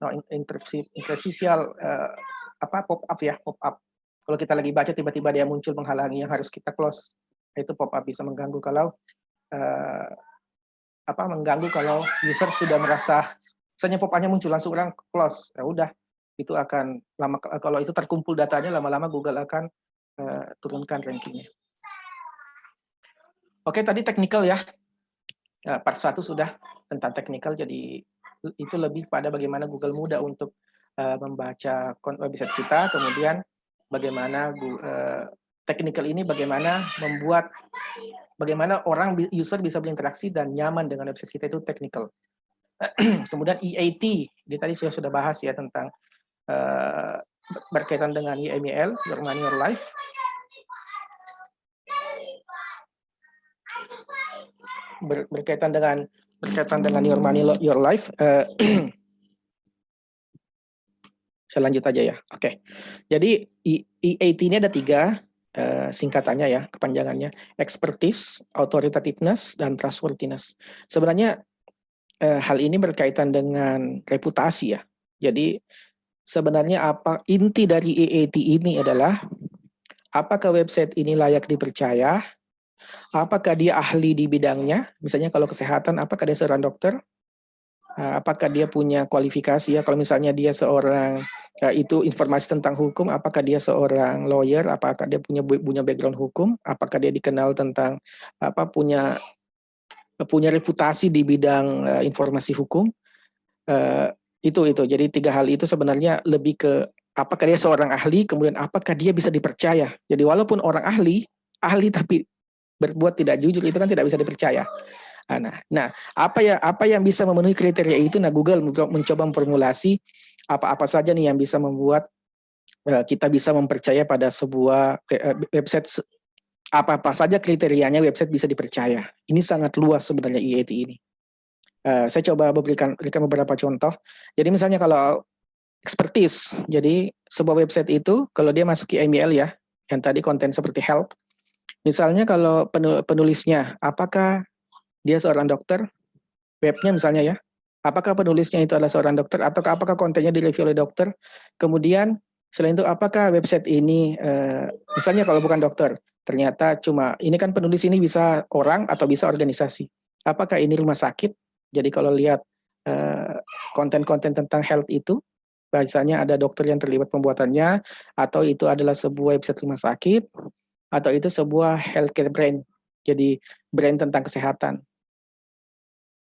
interstitial pop-up ya, pop-up. Kalau kita lagi baca tiba-tiba dia muncul menghalangi yang harus kita close, itu pop-up bisa mengganggu kalau mengganggu kalau user sudah merasa misalnya pop-up-nya muncul langsung orang close, ya udah itu akan lama, kalau itu terkumpul datanya lama-lama Google akan turunkan rankingnya. Oke, tadi technical ya. Part 1 sudah tentang technical, jadi itu lebih pada bagaimana Google mudah untuk membaca website kita, kemudian bagaimana technical ini bagaimana user bisa berinteraksi dan nyaman dengan website kita, itu technical. Kemudian EAT, ini tadi saya sudah bahas ya tentang berkaitan dengan YML, Your Money Your Life. Berkaitan dengan Your Money Your Life. Saya lanjut aja ya. Oke. Jadi EAT ini ada 3 singkatannya ya, kepanjangannya: expertise, authoritativeness, dan trustworthiness. Sebenarnya hal ini berkaitan dengan reputasi ya. Jadi sebenarnya inti dari EAT ini adalah apakah website ini layak dipercaya, apakah dia ahli di bidangnya, misalnya kalau kesehatan, apakah dia seorang dokter, apakah dia punya kualifikasi ya, kalau misalnya dia seorang itu informasi tentang hukum, apakah dia seorang lawyer, apakah dia punya background hukum, apakah dia dikenal tentang punya reputasi di bidang informasi hukum, Itu. Jadi 3 hal itu sebenarnya lebih ke apakah dia seorang ahli, kemudian apakah dia bisa dipercaya. Jadi walaupun orang ahli tapi berbuat tidak jujur itu kan tidak bisa dipercaya. Nah, apa yang bisa memenuhi kriteria itu? Nah, Google mencoba memformulasi apa saja nih yang bisa membuat kita bisa mempercaya pada sebuah website, apa saja kriterianya website bisa dipercaya. Ini sangat luas sebenarnya IAT ini. Saya coba berikan beberapa contoh. Jadi misalnya kalau expertise, jadi sebuah website itu kalau dia masuk EML ya, yang tadi konten seperti health, misalnya kalau penulisnya, apakah dia seorang dokter, webnya misalnya ya, apakah penulisnya itu adalah seorang dokter, atau apakah kontennya direview oleh dokter, kemudian selain itu apakah website ini, misalnya kalau bukan dokter, ternyata cuma, ini kan penulis ini bisa orang atau bisa organisasi, apakah ini rumah sakit, jadi kalau lihat konten-konten tentang health itu, misalnya ada dokter yang terlibat pembuatannya, atau itu adalah sebuah website rumah sakit, atau itu sebuah healthcare brand, jadi brand tentang kesehatan.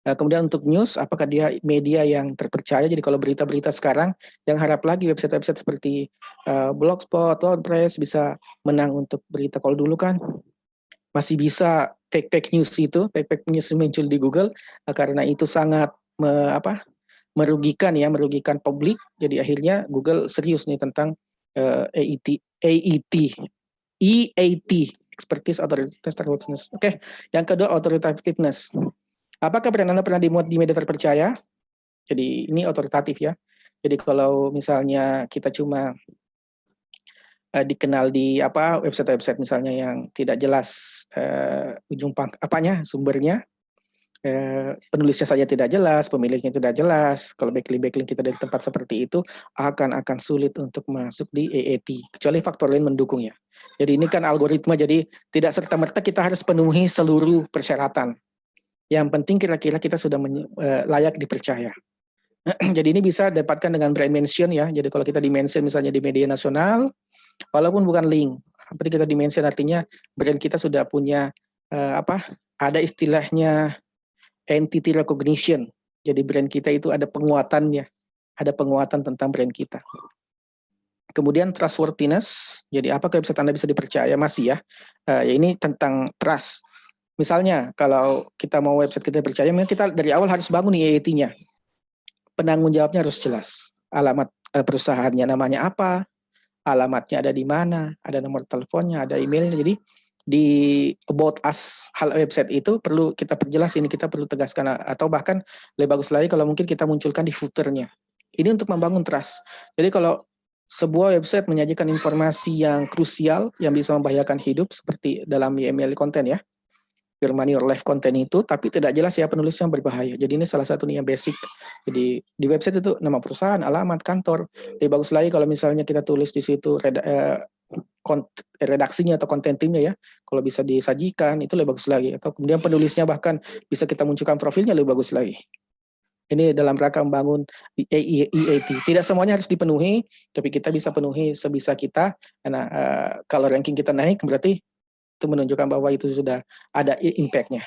Kemudian untuk news, apakah dia media yang terpercaya? Jadi kalau berita-berita sekarang, yang harap lagi website-website seperti Blogspot, WordPress bisa menang untuk berita. Kalau dulu kan masih bisa fake news muncul di Google, karena itu sangat merugikan publik. Jadi akhirnya Google serius nih tentang EAT, expertise, authoritative. Oke, yang kedua authoritativeness. Apakah brand Anda pernah dimuat di media terpercaya? Jadi ini otoritatif ya. Jadi kalau misalnya kita cuma dikenal di website-website misalnya yang tidak jelas sumbernya, penulisnya saja tidak jelas, pemiliknya tidak jelas. Kalau backlink kita dari tempat seperti itu akan sulit untuk masuk di EAT, kecuali faktor lain mendukung ya. Jadi ini kan algoritma, jadi tidak serta-merta kita harus penuhi seluruh persyaratan. Yang penting kira-kira kita sudah layak dipercaya. Jadi ini bisa dapatkan dengan brand mention ya. Jadi kalau kita di-mention misalnya di media nasional, walaupun bukan link, tapi kita di-mention artinya brand kita sudah punya ada istilahnya entity recognition. Jadi brand kita itu ada penguatannya, ada penguatan tentang brand kita. Kemudian trustworthiness, jadi apakah website Anda bisa dipercaya? Masih ya. Ini tentang trust. Misalnya kalau kita mau website kita percaya, kita dari awal harus bangun EAT-nya. Penanggung jawabnya harus jelas. Alamat perusahaannya namanya apa, alamatnya ada di mana, ada nomor teleponnya, ada emailnya. Jadi di about us hal website itu perlu kita perjelas, ini kita perlu tegaskan, atau bahkan lebih bagus lagi kalau mungkin kita munculkan di footernya. Ini untuk membangun trust. Jadi kalau sebuah website menyajikan informasi yang krusial yang bisa membahayakan hidup seperti dalam email konten ya, your money or life konten itu, tapi tidak jelas ya penulis yang berbahaya. Jadi ini salah satu nih yang basic. Jadi di website itu nama perusahaan, alamat, kantor. Lebih bagus lagi kalau misalnya kita tulis di situ redaksinya atau konten timnya ya. Kalau bisa disajikan itu lebih bagus lagi. Atau kemudian penulisnya bahkan bisa kita munculkan profilnya, lebih bagus lagi. Ini dalam rangka membangun EAT. Tidak semuanya harus dipenuhi, tapi kita bisa penuhi sebisa kita. Karena kalau ranking kita naik berarti itu menunjukkan bahwa itu sudah ada impact-nya.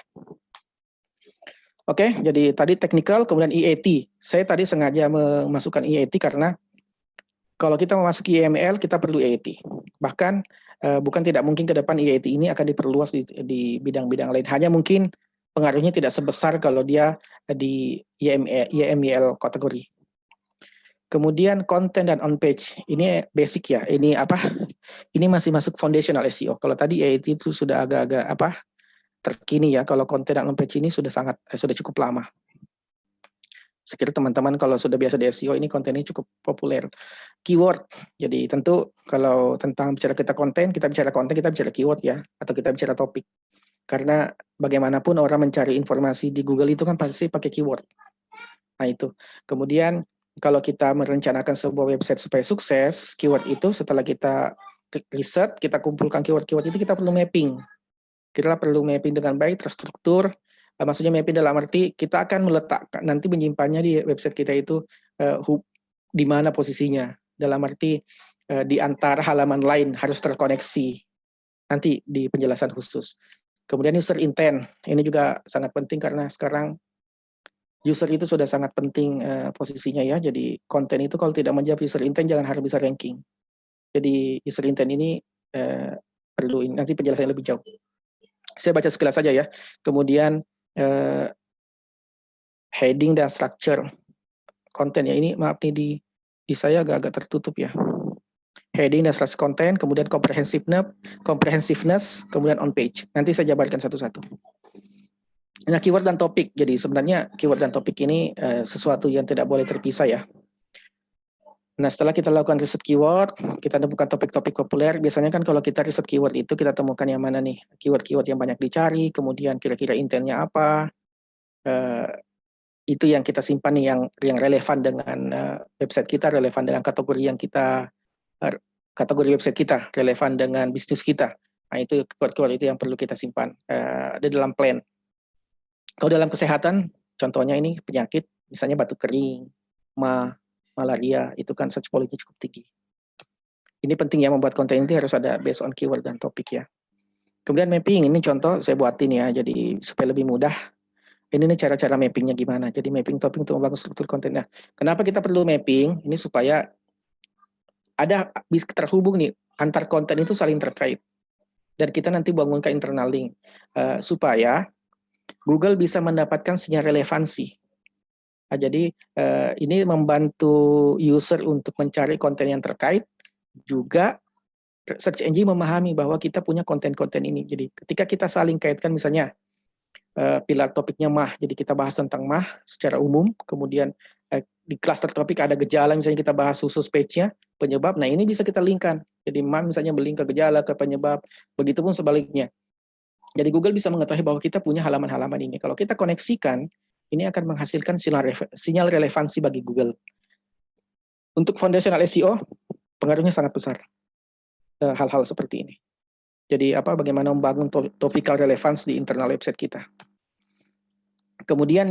Oke, jadi tadi technical, kemudian EAT. Saya tadi sengaja memasukkan EAT karena kalau kita memasuki EML, kita perlu EAT. Bahkan bukan tidak mungkin ke depan EAT ini akan diperluas di bidang-bidang lain. Hanya mungkin pengaruhnya tidak sebesar kalau dia di EML kategori. Kemudian konten dan on page, ini basic ya. Ini Ini masih masuk foundational SEO. Kalau tadi EAT itu sudah agak-agak terkini ya. Kalau konten dan on page ini sudah cukup lama. Saya kira teman-teman kalau sudah biasa di SEO ini kontennya cukup populer. Keyword, jadi tentu kalau tentang bicara kita bicara keyword ya, atau kita bicara topik. Karena bagaimanapun orang mencari informasi di Google itu kan pasti pakai keyword. Nah itu. Kemudian kalau kita merencanakan sebuah website supaya sukses, keyword itu setelah kita riset, kita kumpulkan keyword-keyword itu, kita perlu mapping. Kita perlu mapping dengan baik, terstruktur. Maksudnya mapping dalam arti kita akan meletakkan, nanti menyimpannya di website kita itu di mana posisinya. Dalam arti di antara halaman lain harus terkoneksi. Nanti di penjelasan khusus. Kemudian user intent, ini juga sangat penting karena sekarang user itu sudah sangat penting posisinya ya. Jadi konten itu kalau tidak menjawab user intent jangan harap bisa ranking. Jadi user intent ini perlu nanti penjelasannya lebih jauh. Saya baca sekilas saja ya. Kemudian heading dan structure konten ya, ini maaf nih di saya agak-agak tertutup ya. Heading dan structure konten, kemudian comprehensiveness, kemudian on page. Nanti saya jabarkan satu-satu. Nah, keyword dan topik. Jadi sebenarnya keyword dan topik ini sesuatu yang tidak boleh terpisah ya. Nah, setelah kita lakukan riset keyword, kita temukan topik-topik populer. Biasanya kan kalau kita riset keyword itu kita temukan yang mana nih? Keyword-keyword yang banyak dicari, kemudian kira-kira intentnya apa. Itu yang kita simpan nih, yang relevan dengan website kita, relevan dengan kategori yang kita kategori website kita, relevan dengan bisnis kita. Nah, itu keyword-keyword itu yang perlu kita simpan di dalam plan. Kalau dalam kesehatan, contohnya ini penyakit, misalnya batuk kering, malaria, itu kan search volume-nya cukup tinggi. Ini penting ya, membuat konten ini harus ada based on keyword dan topik ya. Kemudian mapping, ini contoh saya buatin ya, jadi supaya lebih mudah. Ini nih cara-cara mappingnya gimana. Jadi mapping topik untuk membangun struktur kontennya. Kenapa kita perlu mapping? Ini supaya ada terhubung nih, antar konten itu saling terkait. Dan kita nanti bangunkan internal link. Supaya Google bisa mendapatkan sinyal relevansi. Nah, jadi ini membantu user untuk mencari konten yang terkait, juga search engine memahami bahwa kita punya konten-konten ini. Jadi ketika kita saling kaitkan misalnya, pilar topiknya MAH, jadi kita bahas tentang MAH secara umum, kemudian di cluster topik ada gejala, misalnya kita bahas khusus page-nya, penyebab, nah ini bisa kita linkkan. Jadi MAH misalnya berlink ke gejala, ke penyebab, begitupun sebaliknya. Jadi Google bisa mengetahui bahwa kita punya halaman-halaman ini. Kalau kita koneksikan, ini akan menghasilkan sinyal relevansi bagi Google. Untuk foundational SEO, pengaruhnya sangat besar. Hal-hal seperti ini. Jadi bagaimana membangun topical relevance di internal website kita. Kemudian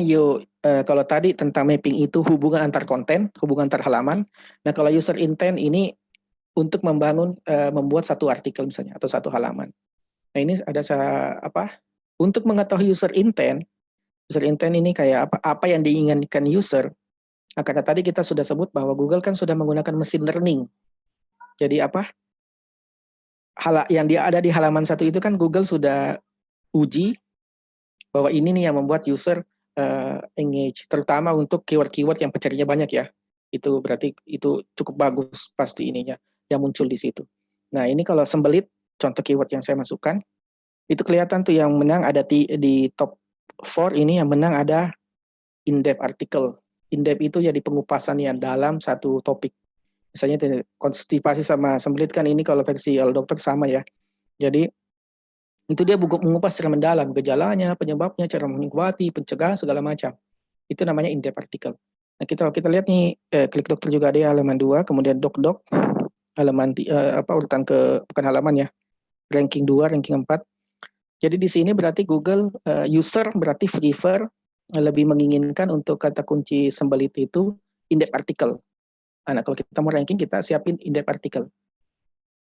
kalau tadi tentang mapping itu hubungan antar konten, hubungan antar halaman. Nah, kalau user intent ini untuk membuat satu artikel misalnya atau satu halaman. Nah, ini ada untuk mengetahui user intent ini kayak apa yang diinginkan user. Nah, karena tadi kita sudah sebut bahwa Google kan sudah menggunakan machine learning. Jadi yang dia ada di halaman satu itu kan Google sudah uji bahwa ini nih yang membuat user engage, terutama untuk keyword-keyword yang pencarinya banyak ya. Itu berarti itu cukup bagus pasti ininya yang muncul di situ. Nah, ini kalau sembelit contoh keyword yang saya masukkan, itu kelihatan tuh yang menang ada di top 4 ini, yang menang ada in-depth article. In-depth itu jadi pengupasan yang dalam satu topik. Misalnya konstipasi sama sembelit kan ini kalau versi dokter sama ya. Jadi itu dia mengupas secara mendalam gejalanya, penyebabnya, cara mengobati, pencegahan segala macam. Itu namanya in-depth article. Nah, kita lihat nih klik dokter juga ada ya, halaman 2, kemudian doc halaman urutan ke bukan halaman ya. Ranking 2, ranking 4. Jadi di sini berarti Google user berarti prefer lebih menginginkan untuk kata kunci sembelit itu in-depth article. Nah, kalau kita mau ranking, kita siapin in-depth article.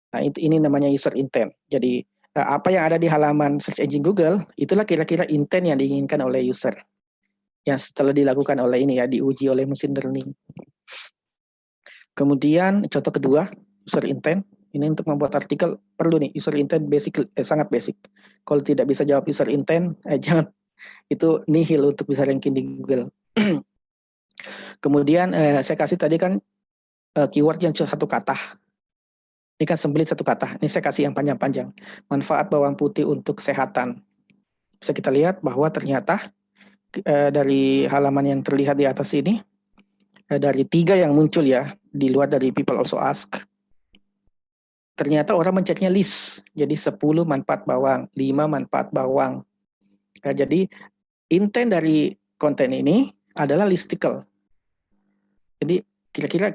Nah, ini namanya user intent. Jadi, apa yang ada di halaman search engine Google, itulah kira-kira intent yang diinginkan oleh user. Yang setelah dilakukan oleh ini ya, diuji oleh machine learning. Kemudian, contoh kedua, user intent. Ini untuk membuat artikel, perlu nih, user intent sangat basic. Kalau tidak bisa jawab user intent, jangan, itu nihil untuk bisa ranking di Google. Kemudian, saya kasih tadi kan, keyword yang satu kata. Ini kan sembelit satu kata. Ini saya kasih yang panjang-panjang. Manfaat bawang putih untuk kesehatan. Bisa kita lihat bahwa ternyata dari halaman yang terlihat di atas ini, dari 3 yang muncul ya, di luar dari people also ask, ternyata orang mencarinya list. Jadi 10 manfaat bawang, 5 manfaat bawang. Jadi intent dari konten ini adalah listicle. Jadi kira-kira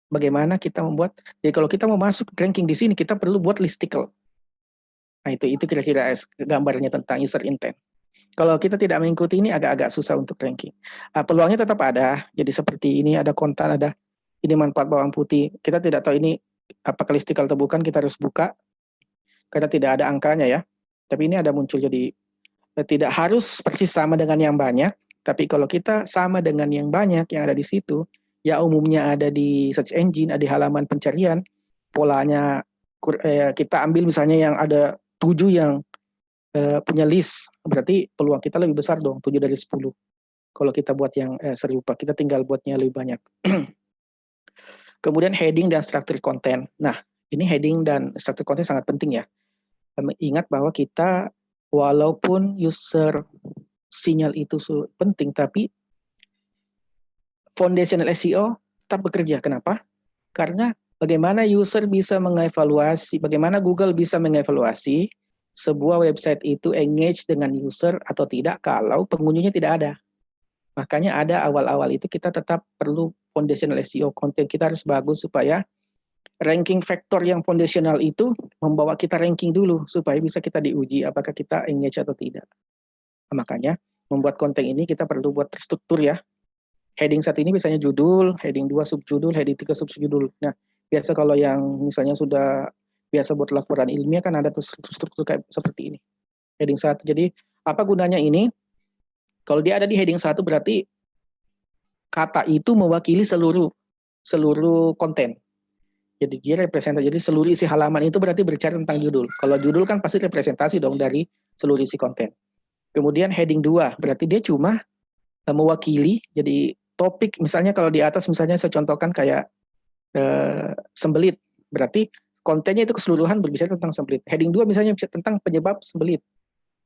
bagaimana kita membuat, jadi kalau kita mau masuk ranking di sini, kita perlu buat listicle. Nah, itu kira-kira gambarnya tentang user intent. Kalau kita tidak mengikuti ini agak-agak susah untuk ranking. Peluangnya tetap ada, jadi seperti ini ada konten, ada ini manfaat bawang putih. Kita tidak tahu ini apakah listicle atau bukan, kita harus buka, karena tidak ada angkanya ya. Tapi ini ada muncul, jadi tidak harus persis sama dengan yang banyak, Tapi kalau kita sama dengan yang banyak yang ada di situ, ya umumnya ada di search engine, ada di halaman pencarian, polanya kita ambil misalnya yang ada 7 yang punya list, berarti peluang kita lebih besar dong, 7 dari 10. Kalau kita buat yang serupa, kita tinggal buatnya lebih banyak. Kemudian heading dan struktur konten. Nah, ini heading dan struktur konten sangat penting ya. Ingat bahwa kita walaupun user sinyal itu penting, tapi foundational SEO tetap bekerja. Kenapa? Karena bagaimana user bisa mengevaluasi, bagaimana Google bisa mengevaluasi sebuah website itu engage dengan user atau tidak kalau pengunjungnya tidak ada. Makanya ada awal-awal itu kita tetap perlu foundational SEO, konten kita harus bagus supaya ranking faktor yang foundational itu membawa kita ranking dulu supaya bisa kita diuji apakah kita engage atau tidak. Nah, makanya membuat konten ini kita perlu buat terstruktur ya. Heading 1 ini biasanya judul, heading 2 subjudul, heading 3 subjudul. Nah, biasa kalau yang misalnya sudah biasa buat laporan ilmiah kan ada struktur kayak seperti ini. Heading 1. Jadi, apa gunanya ini? Kalau dia ada di heading 1 berarti kata itu mewakili seluruh konten. Jadi dia representasi. Jadi seluruh isi halaman itu berarti berbicara tentang judul. Kalau judul kan pasti representasi dong dari seluruh isi konten. Kemudian heading 2 berarti dia cuma mewakili. Jadi topik misalnya kalau di atas misalnya saya contohkan kayak sembelit, berarti kontennya itu keseluruhan berbicara tentang sembelit. Heading 2 misalnya tentang penyebab sembelit,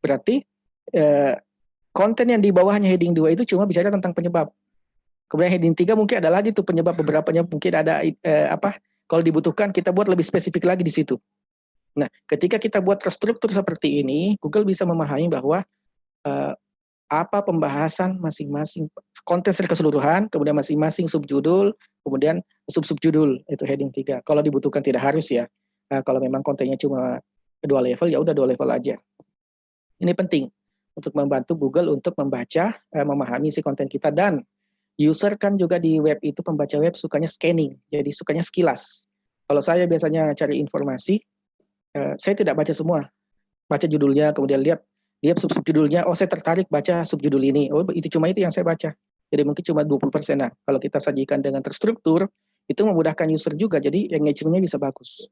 berarti konten yang di bawahnya heading 2 itu cuma bicara tentang penyebab. Kemudian heading 3 mungkin ada lagi tuh penyebab, beberapanya mungkin ada kalau dibutuhkan kita buat lebih spesifik lagi di situ. Nah, ketika kita buat terstruktur seperti ini, Google bisa memahami bahwa apa pembahasan masing-masing konten secara keseluruhan, kemudian masing-masing subjudul, kemudian subjudul itu heading 3. Kalau dibutuhkan tidak harus ya. Kalau memang kontennya cuma 2 level ya udah 2 level aja. Ini penting untuk membantu Google untuk membaca, memahami si konten kita. Dan user kan juga di web itu, pembaca web sukanya scanning, jadi sukanya sekilas. Kalau saya biasanya cari informasi, saya tidak baca semua, baca judulnya, kemudian lihat subjudulnya, oh saya tertarik baca subjudul ini, oh itu yang saya baca. Jadi mungkin cuma 20%. Nah, kalau kita sajikan dengan terstruktur, itu memudahkan user juga, jadi engagement-nya bisa bagus.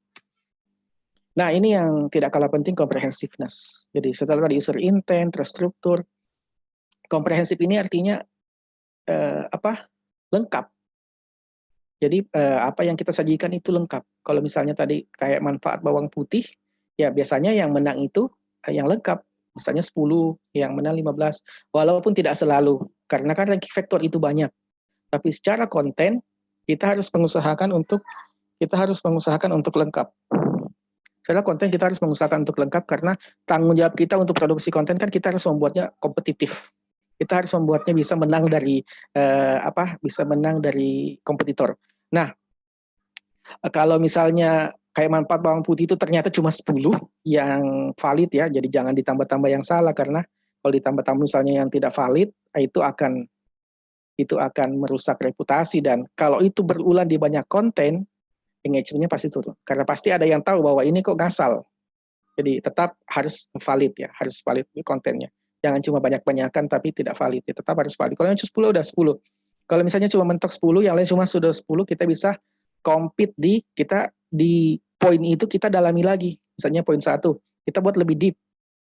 Nah, ini yang tidak kalah penting, comprehensiveness. Jadi setelah tadi user intent, terstruktur, komprehensif ini artinya lengkap. Jadi apa yang kita sajikan itu lengkap. Kalau misalnya tadi kayak manfaat bawang putih, ya biasanya yang menang itu yang lengkap. Misalnya 10, yang menang 15. Walaupun tidak selalu, karena kan ranking faktor itu banyak. Tapi secara konten, kita harus mengusahakan untuk lengkap. Secara konten kita harus mengusahakan untuk lengkap, karena tanggung jawab kita untuk produksi konten kan kita harus membuatnya kompetitif. Kita harus membuatnya bisa menang dari kompetitor. Nah, kalau misalnya kayak manfaat bawang putih itu ternyata cuma 10 yang valid ya, jadi jangan ditambah-tambah yang salah, karena kalau ditambah-tambah misalnya yang tidak valid, itu akan merusak reputasi. Dan kalau itu berulang di banyak konten, engagement-nya pasti turun, karena pasti ada yang tahu bahwa ini kok ngasal. Jadi tetap harus valid ya, harus valid kontennya. Jangan cuma banyak-banyakan tapi tidak valid, ya tetap harus valid. Kalau yang 10 udah 10. Kalau misalnya cuma mentok 10, yang lain cuma sudah 10, kita bisa compete di poin itu kita dalami lagi. Misalnya poin 1, kita buat lebih deep,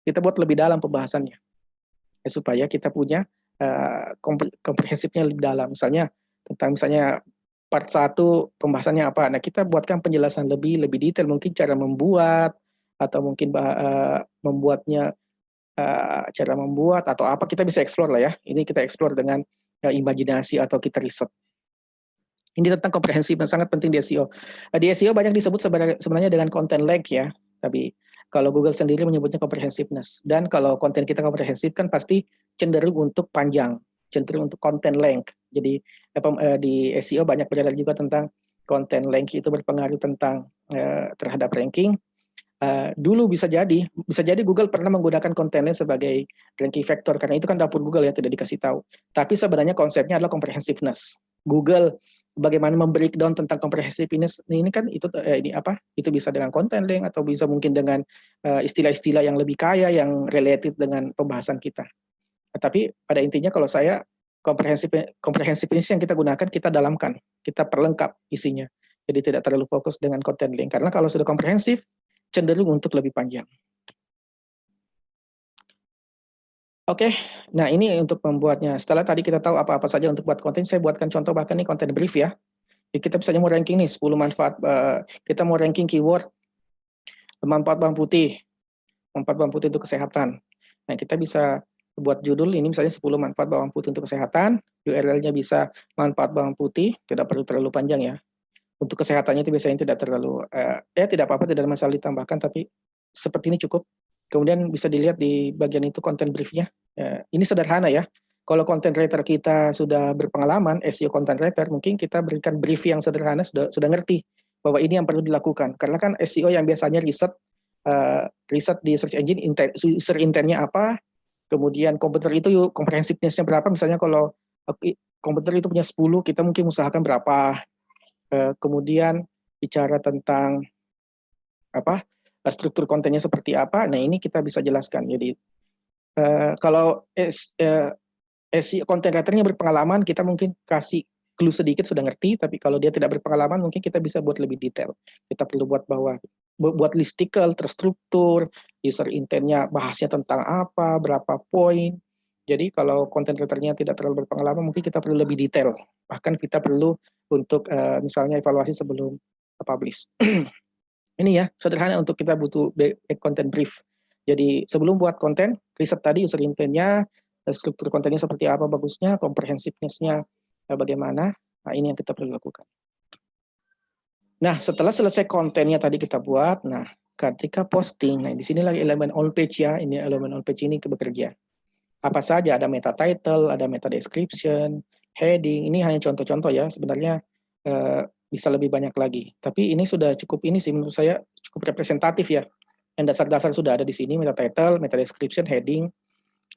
kita buat lebih dalam pembahasannya. Ya, supaya kita punya komprehensifnya lebih dalam. Misalnya tentang part 1 pembahasannya apa. Nah, kita buatkan penjelasan lebih detail, mungkin cara membuat, atau mungkin cara membuat atau apa, kita bisa explore lah ya. Ini kita explore dengan imajinasi atau kita riset. Ini tentang komprehensif dan sangat penting di SEO. Di SEO banyak disebut sebenarnya dengan content length ya, tapi kalau Google sendiri menyebutnya comprehensiveness. Dan kalau konten kita komprehensif kan pasti cenderung untuk panjang, cenderung untuk content length. Jadi di SEO banyak belajar juga tentang content length itu berpengaruh terhadap ranking. Dulu bisa jadi Google pernah menggunakan kontennya sebagai ranking factor, karena itu kan dapur Google ya, tidak dikasih tahu. Tapi sebenarnya konsepnya adalah comprehensiveness. Google bagaimana membreakdown tentang comprehensiveness ini kan itu bisa dengan content link, atau bisa mungkin dengan istilah-istilah yang lebih kaya yang related dengan pembahasan kita. Tapi pada intinya kalau saya komprehensif ini yang kita gunakan, kita dalamkan, kita perlengkap isinya. Jadi tidak terlalu fokus dengan konten link. Karena kalau sudah komprehensif, cenderung untuk lebih panjang. Oke, nah ini untuk membuatnya. Setelah tadi kita tahu apa-apa saja untuk buat konten, saya buatkan contoh bahkan ini konten brief ya. Jadi kita misalnya mau ranking nih 10 manfaat, kita mau ranking keyword manfaat bawang putih untuk kesehatan. Nah, kita bisa buat judul ini misalnya 10 manfaat bawang putih untuk kesehatan, URL-nya bisa manfaat bawang putih, tidak perlu terlalu panjang ya. Untuk kesehatannya itu biasanya tidak terlalu, tidak apa-apa, tidak ada masalah ditambahkan, tapi seperti ini cukup. Kemudian bisa dilihat di bagian itu konten briefnya. Ini sederhana ya. Kalau content writer kita sudah berpengalaman, SEO content writer, mungkin kita berikan brief yang sederhana, sudah ngerti bahwa ini yang perlu dilakukan. Karena kan SEO yang biasanya riset di search engine, user intentnya apa, kemudian komputer itu comprehensiveness-nya berapa, misalnya kalau komputer itu punya 10, kita mungkin usahakan berapa, kemudian bicara tentang struktur kontennya seperti apa, nah ini kita bisa jelaskan. Jadi kalau content writer-nya berpengalaman, kita mungkin kasih clue sedikit sudah ngerti, tapi kalau dia tidak berpengalaman mungkin kita bisa buat lebih detail. Kita perlu buat listicle, terstruktur, user intentnya bahasnya tentang apa, berapa poin. Jadi kalau content writer-nya tidak terlalu berpengalaman mungkin kita perlu lebih detail. Bahkan kita perlu untuk misalnya evaluasi sebelum publish. Ini ya, sederhana untuk kita butuh content brief. Jadi sebelum buat konten, riset tadi user intentnya, struktur kontennya seperti apa bagusnya, comprehensiveness-nya bagaimana. Nah, ini yang kita perlu lakukan. Nah, setelah selesai kontennya tadi kita buat, nah ketika posting, nah di sini lagi elemen on page ya, ini elemen on page ini bekerja. Apa saja, ada meta title, ada meta description, heading, ini hanya contoh-contoh ya, sebenarnya bisa lebih banyak lagi. Tapi ini sudah cukup, ini sih menurut saya cukup representatif ya. Yang dasar-dasar sudah ada di sini, meta title, meta description, heading,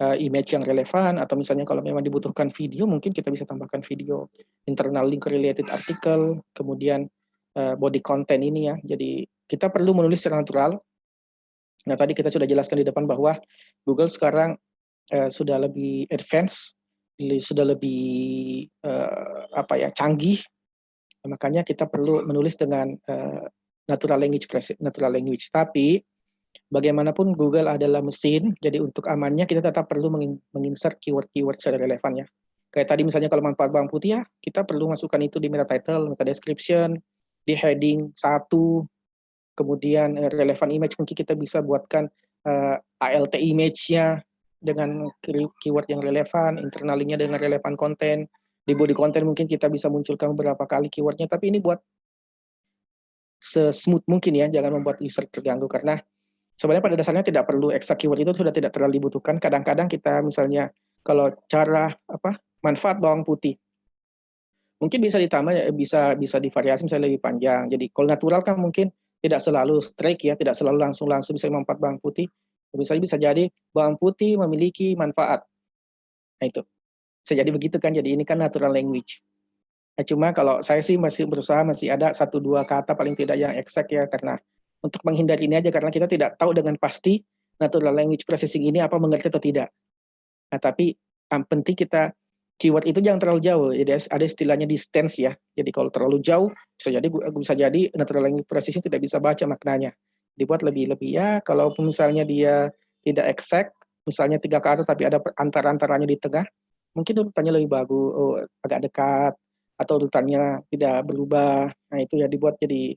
image yang relevan, atau misalnya kalau memang dibutuhkan video, mungkin kita bisa tambahkan video, internal link related article, kemudian body content ini ya. Jadi kita perlu menulis secara natural. Nah tadi kita sudah jelaskan di depan bahwa Google sekarang sudah lebih advance, sudah lebih canggih. Makanya kita perlu menulis dengan natural language. Tapi bagaimanapun Google adalah mesin, jadi untuk amannya kita tetap perlu menginsert keyword-keyword secara relevan ya. Kayak tadi misalnya kalau manfaat bawang putih ya, kita perlu masukkan itu di meta title, meta description, di heading 1, kemudian relevan image mungkin kita bisa buatkan ALT image-nya dengan keyword yang relevan, internal link-nya dengan relevan konten, di body content mungkin kita bisa munculkan beberapa kali keywordnya, tapi ini buat sesmooth mungkin ya, jangan membuat user terganggu, karena sebenarnya pada dasarnya tidak perlu eksak keyword itu sudah tidak terlalu dibutuhkan. Kadang-kadang kita misalnya kalau cara manfaat bawang putih, mungkin bisa ditambah, bisa divariasi misalnya lebih panjang. Jadi kalau natural kan mungkin tidak selalu straight ya, tidak selalu langsung bisa manfaat bawang putih. Misalnya bisa jadi bawang putih memiliki manfaat. Nah itu. Bisa jadi begitu kan, jadi ini kan natural language. Nah, cuma kalau saya sih masih ada 1-2 kata paling tidak yang exact ya, karena untuk menghindari ini aja, karena kita tidak tahu dengan pasti natural language processing ini apa mengerti atau tidak. Nah, tapi yang penting kita keyword itu jangan terlalu jauh. Jadi ada istilahnya distance ya. Jadi kalau terlalu jauh bisa jadi natural language processing tidak bisa baca maknanya. Dibuat lebih ya, kalau misalnya dia tidak exact, misalnya 3 kata tapi ada antaranya di tengah, mungkin urutannya lebih bagus, agak dekat, atau urutannya tidak berubah. Nah itu ya dibuat jadi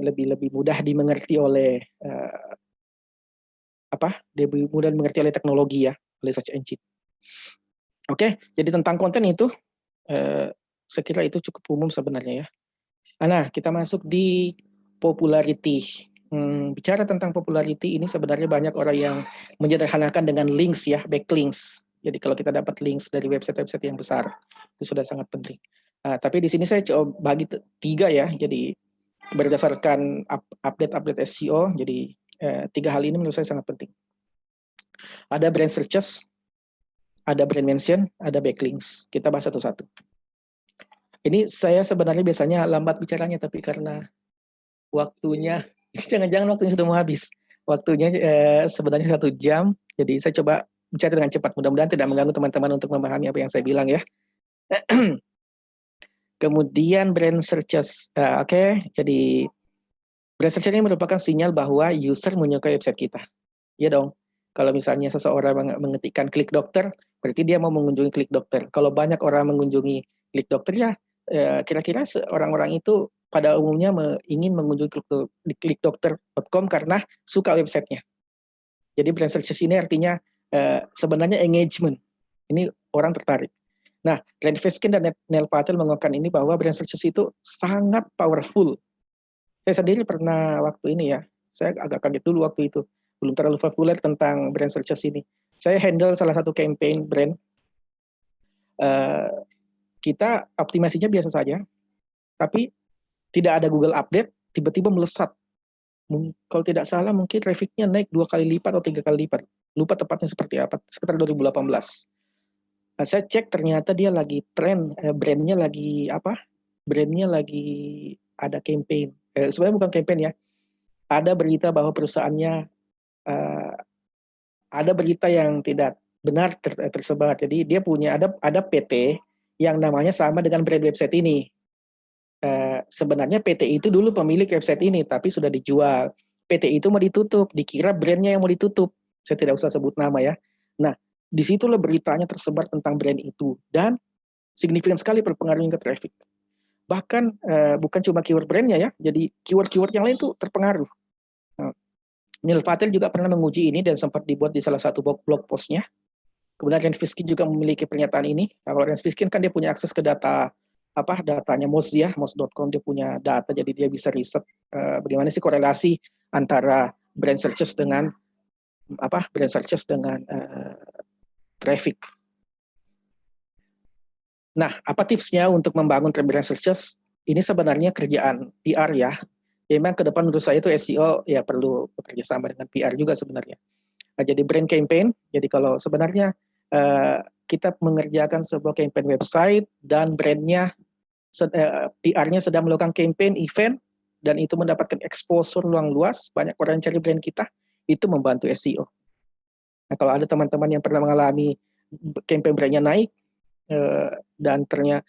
lebih mudah dimengerti oleh lebih mudah dimengerti oleh teknologi ya, oleh search engine. Oke, jadi tentang konten itu saya kira itu cukup umum sebenarnya ya. Nah, kita masuk di popularity. Bicara tentang popularity ini sebenarnya banyak orang yang menyederhanakan dengan links ya, backlinks. Jadi kalau kita dapat links dari website-website yang besar, itu sudah sangat penting. Tapi di sini saya coba bagi 3 ya. Jadi berdasarkan update SEO, jadi 3 hal ini menurut saya sangat penting. Ada brand searches, ada brand mention, ada backlinks. Kita bahas satu-satu. Ini saya sebenarnya biasanya lambat bicaranya, tapi karena waktunya, jangan-jangan waktunya sudah mau habis. Waktunya sebenarnya 1 jam, jadi saya coba bicara dengan cepat. Mudah-mudahan tidak mengganggu teman-teman untuk memahami apa yang saya bilang ya. Kemudian brand searches. Oke. Jadi brand search ini merupakan sinyal bahwa user menyukai website kita. Iya dong. Kalau misalnya seseorang mengetikkan klik dokter, berarti dia mau mengunjungi klik dokter. Kalau banyak orang mengunjungi klik dokter ya, kira-kira orang-orang itu pada umumnya ingin mengunjungi klikdokter.com karena suka websitenya. Jadi brand searches ini artinya sebenarnya engagement. Ini orang tertarik. Nah, Glenn Fiskin dan Neil Patel mengungkapkan ini bahwa brand searches itu sangat powerful. Saya sendiri pernah waktu ini ya, saya agak kaget dulu waktu itu. Belum terlalu populer tentang brand searches ini. Saya handle salah satu campaign brand. Kita optimasinya biasa saja, tapi tidak ada Google Update, tiba-tiba melesat. Kalau tidak salah mungkin trafficnya naik 2 kali lipat atau 3 kali lipat. Lupa tepatnya seperti apa, sekitar 2018. Saya cek ternyata dia lagi tren, brandnya lagi apa? Brandnya lagi ada campaign. Sebenarnya bukan campaign ya. Ada berita bahwa perusahaannya ada berita yang tidak benar tersebar. Jadi dia punya ada PT yang namanya sama dengan brand website ini. Sebenarnya PT itu dulu pemilik website ini, tapi sudah dijual. PT itu mau ditutup, dikira brandnya yang mau ditutup. Saya tidak usah sebut nama ya. Nah, disitulah beritanya tersebar tentang brand itu dan signifikan sekali berpengaruhnya ke traffic. Bahkan bukan cuma keyword brandnya ya, jadi keyword-keyword yang lain tuh terpengaruh. Neil Patel juga pernah menguji ini dan sempat dibuat di salah satu blog postnya. Kemudian Rand Fishkin juga memiliki pernyataan ini. Nah, kalau Rand Fishkin kan dia punya akses ke data datanya Moz ya, Moz.com, dia punya data, jadi dia bisa riset bagaimana sih korelasi antara brand searches dengan traffic. Nah, apa tipsnya untuk membangun brand searches? Ini sebenarnya kerjaan PR ya. Memang ke depan menurut saya itu SEO ya perlu bekerja sama dengan PR juga sebenarnya. Nah, jadi brand campaign, jadi kalau sebenarnya kita mengerjakan sebuah campaign website dan brandnya PR-nya sedang melakukan campaign event dan itu mendapatkan exposure luang luas, banyak orang cari brand kita, itu membantu SEO. Nah, kalau ada teman-teman yang pernah mengalami campaign brandnya naik dan ternyata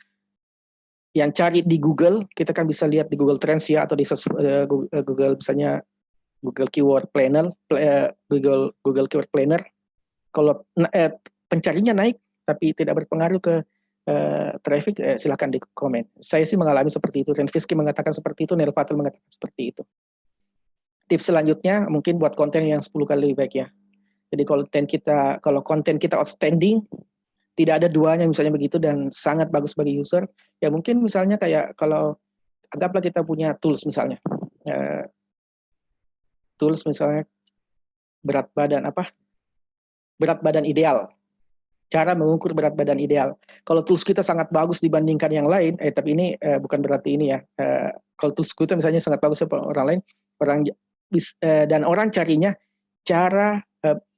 yang cari di Google, kita kan bisa lihat di Google Trends ya, atau di Google misalnya Google Keyword Planner, Google Keyword Planner. Kalau pencarinya naik tapi tidak berpengaruh ke traffic, silakan di komen. Saya sih mengalami seperti itu. Rand Fishkin mengatakan seperti itu, Neil Patel mengatakan seperti itu. Tips selanjutnya mungkin buat konten yang 10 kali lebih baik ya. Jadi kalau konten kita outstanding, tidak ada duanya misalnya begitu dan sangat bagus bagi user, ya mungkin misalnya kayak kalau anggaplah kita punya tools misalnya. Tools misalnya berat badan ideal. Cara mengukur berat badan ideal. Kalau tools kita sangat bagus dibandingkan yang lain, tapi ini bukan berarti ini ya. Kalau tools kita misalnya sangat bagus orang lain, dan orang carinya cara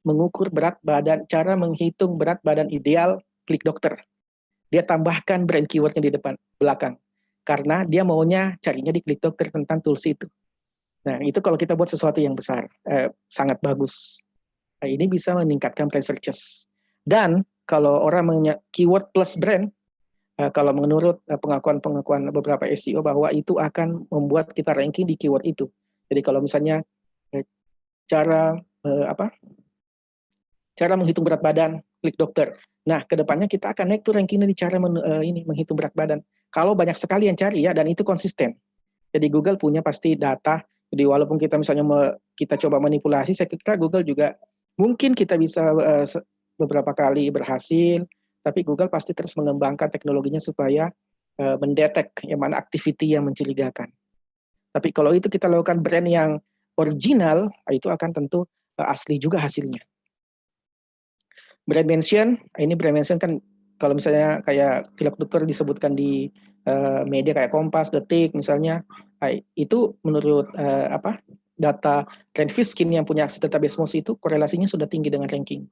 mengukur berat badan, cara menghitung berat badan ideal, klik dokter. Dia tambahkan brand keywordnya di belakang. Karena dia maunya carinya di klik dokter tentang tools itu. Nah, itu kalau kita buat sesuatu yang besar, sangat bagus. Nah, ini bisa meningkatkan brand searches. Dan kalau orang keyword plus brand, kalau menurut pengakuan beberapa SEO bahwa itu akan membuat kita ranking di keyword itu. Jadi kalau misalnya cara menghitung berat badan, klik dokter. Nah, kedepannya kita akan naik tuh rankingnya di cara menghitung berat badan. Kalau banyak sekali yang cari ya, dan itu konsisten. Jadi Google punya pasti data. Jadi walaupun kita misalnya kita coba manipulasi, saya kira Google juga mungkin kita bisa beberapa kali berhasil, tapi Google pasti terus mengembangkan teknologinya supaya mendetek yang mana activity yang mencurigakan. Tapi kalau itu kita lakukan brand yang original, itu akan tentu asli juga hasilnya. Brand mention, ini brand mention kan kalau misalnya kayak Klik Dokter disebutkan di media kayak Kompas, Detik misalnya, itu menurut data Rand Fishkin yang punya akses database Moz itu korelasinya sudah tinggi dengan ranking.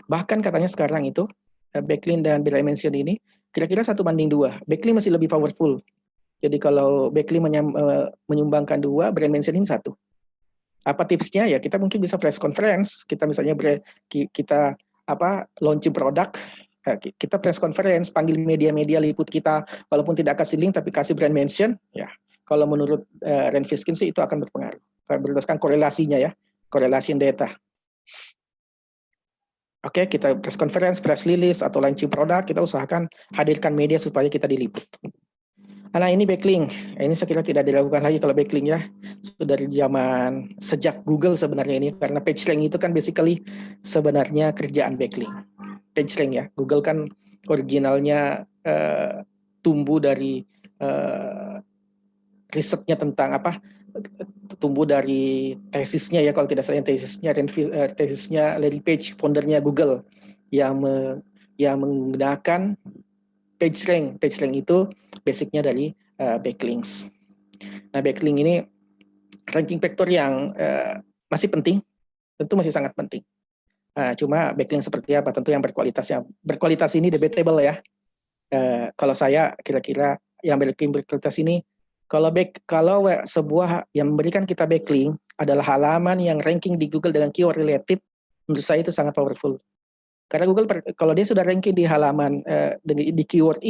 Bahkan katanya sekarang itu backlink dan brand mention ini kira-kira 1:2. Backlink masih lebih powerful. Jadi kalau backlink menyumbangkan 2, brand mention ini 1. Apa tipsnya? Ya kita mungkin bisa press conference, kita misalnya kita launching produk, kita press conference, panggil media-media liput kita, walaupun tidak kasih link tapi kasih brand mention, ya. Kalau menurut Rand Fishkin sih itu akan berpengaruh. Berdasarkan korelasinya ya, korelasi data. Oke, kita press conference, press release atau launching produk, kita usahakan hadirkan media supaya kita diliput. Nah, ini backlink. Ini saya kira tidak dilakukan lagi kalau backlink ya. Sudah dari zaman sejak Google sebenarnya ini, karena PageRank itu kan basically sebenarnya kerjaan backlink. PageRank ya. Google kan originalnya tumbuh dari risetnya tentang tumbuh dari tesisnya ya, kalau tidak salah tesisnya Larry Page, foundernya Google, yang menggunakan PageRank. PageRank itu basicnya dari backlinks. Nah, backlink ini ranking factor yang masih penting, tentu masih sangat penting. Cuma backlink seperti apa? Tentu yang berkualitas. Berkualitas ini debatable ya. Kalau saya kira-kira yang berkualitas ini, kalau sebuah yang memberikan kita backlink adalah halaman yang ranking di Google dengan keyword related, menurut saya itu sangat powerful. Karena Google kalau dia sudah ranking di halaman di keyword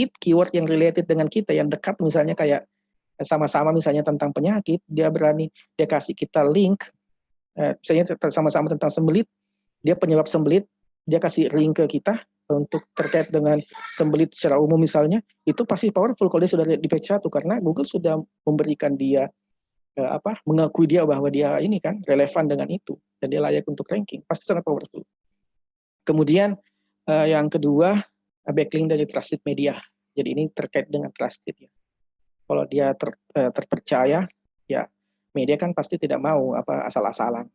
yang related dengan kita, yang dekat misalnya kayak sama-sama misalnya tentang penyakit, dia kasih kita link, misalnya sama-sama tentang sembelit, dia penyebab sembelit, dia kasih link ke kita untuk terkait dengan sembelit secara umum misalnya, itu pasti powerful kalau dia sudah di page 1, karena Google sudah memberikan dia mengakui dia bahwa dia ini kan relevan dengan itu dan dia layak untuk ranking, pasti sangat powerful. Kemudian yang kedua, backlink dari trusted media. Jadi ini terkait dengan trusted ya. Kalau dia terpercaya, ya media kan pasti tidak mau asal-asalan.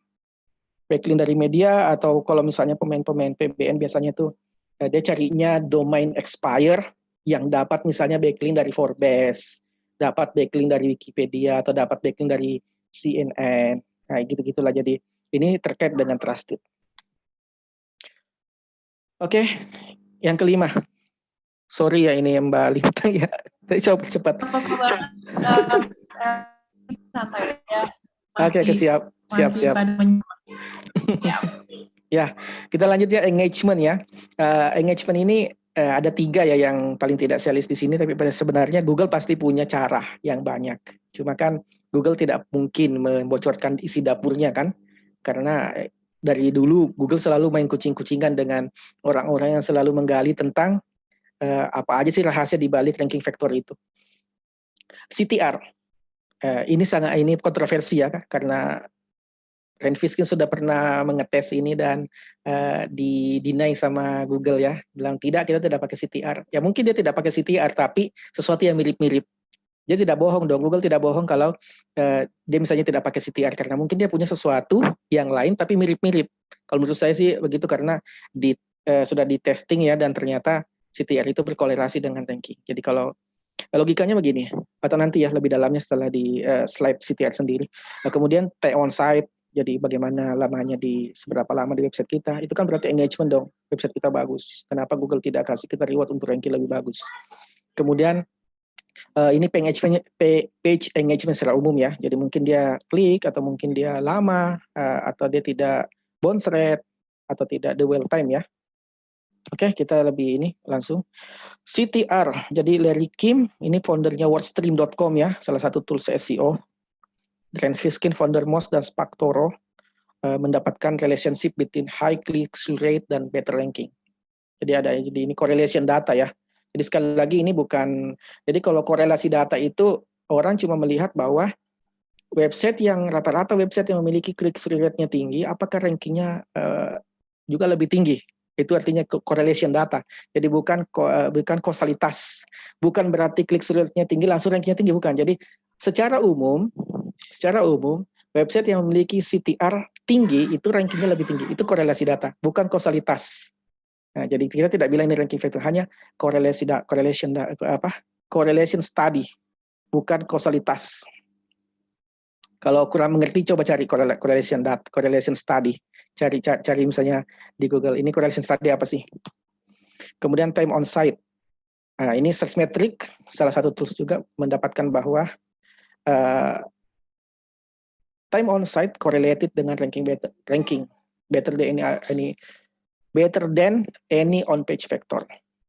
Backlink dari media, atau kalau misalnya pemain-pemain PBN biasanya tuh dia carinya domain expire yang dapat misalnya backlink dari Forbes, dapat backlink dari Wikipedia, atau dapat backlink dari CNN. Nah, gitu-gitulah. Jadi ini terkait dengan trusted. Oke, yang kelima. Sorry ya ini Mbak Lintang ya. Coba cepat. Santai ya. Oke, siap. Ya, kita lanjut ya, engagement ya. Engagement ini ada 3 ya yang paling tidak saya list di sini, tapi sebenarnya Google pasti punya cara yang banyak. Cuma kan Google tidak mungkin membocorkan isi dapurnya kan, karena dari dulu Google selalu main kucing-kucingan dengan orang-orang yang selalu menggali tentang apa aja sih rahasia di balik ranking factor itu. CTR, ini kontroversi ya, karena Rand Fishkin sudah pernah mengetes ini dan di-deny sama Google ya, bilang tidak, kita tidak pakai CTR. Ya mungkin dia tidak pakai CTR, tapi sesuatu yang mirip-mirip. Dia tidak bohong dong, Google tidak bohong kalau dia misalnya tidak pakai CTR, karena mungkin dia punya sesuatu yang lain tapi mirip-mirip. Kalau menurut saya sih begitu, karena sudah di testing ya, dan ternyata CTR itu berkorelasi dengan ranking. Jadi kalau logikanya begini, atau nanti ya lebih dalamnya setelah di slide CTR sendiri. Nah, kemudian time on site, jadi bagaimana lamanya seberapa lama di website kita, itu kan berarti engagement dong, website kita bagus. Kenapa Google tidak kasih kita reward untuk ranking lebih bagus? Kemudian ini page engagement secara umum ya, jadi mungkin dia klik, atau mungkin dia lama, atau dia tidak bounce rate, atau tidak dwell time ya. Oke, kita lebih ini langsung. CTR, jadi Larry Kim, ini foundernya wordstream.com ya, salah satu tools SEO. Rand Fishkin, founder Moz dan SparkToro, mendapatkan relationship between high click-through rate dan better ranking. Jadi ini correlation data ya. Jadi sekali lagi ini bukan, jadi kalau korelasi data itu orang cuma melihat bahwa website yang rata-rata website yang memiliki click-through rate-nya tinggi, apakah rankingnya juga lebih tinggi. Itu artinya correlation data. Jadi bukan kausalitas. Bukan berarti click-through rate-nya tinggi langsung rankingnya tinggi, bukan. Jadi secara umum website yang memiliki CTR tinggi itu rankingnya lebih tinggi. Itu korelasi data, bukan kausalitas. Nah, jadi kita tidak bilang ini ranking factor, hanya correlation study, bukan kausalitas. Kalau kurang mengerti, coba cari correlation study. Cari misalnya di Google, ini correlation study apa sih? Kemudian time on site. Nah, ini Searchmetric, salah satu tools juga mendapatkan bahwa time on site correlated dengan ranking better than any better than any on-page vector.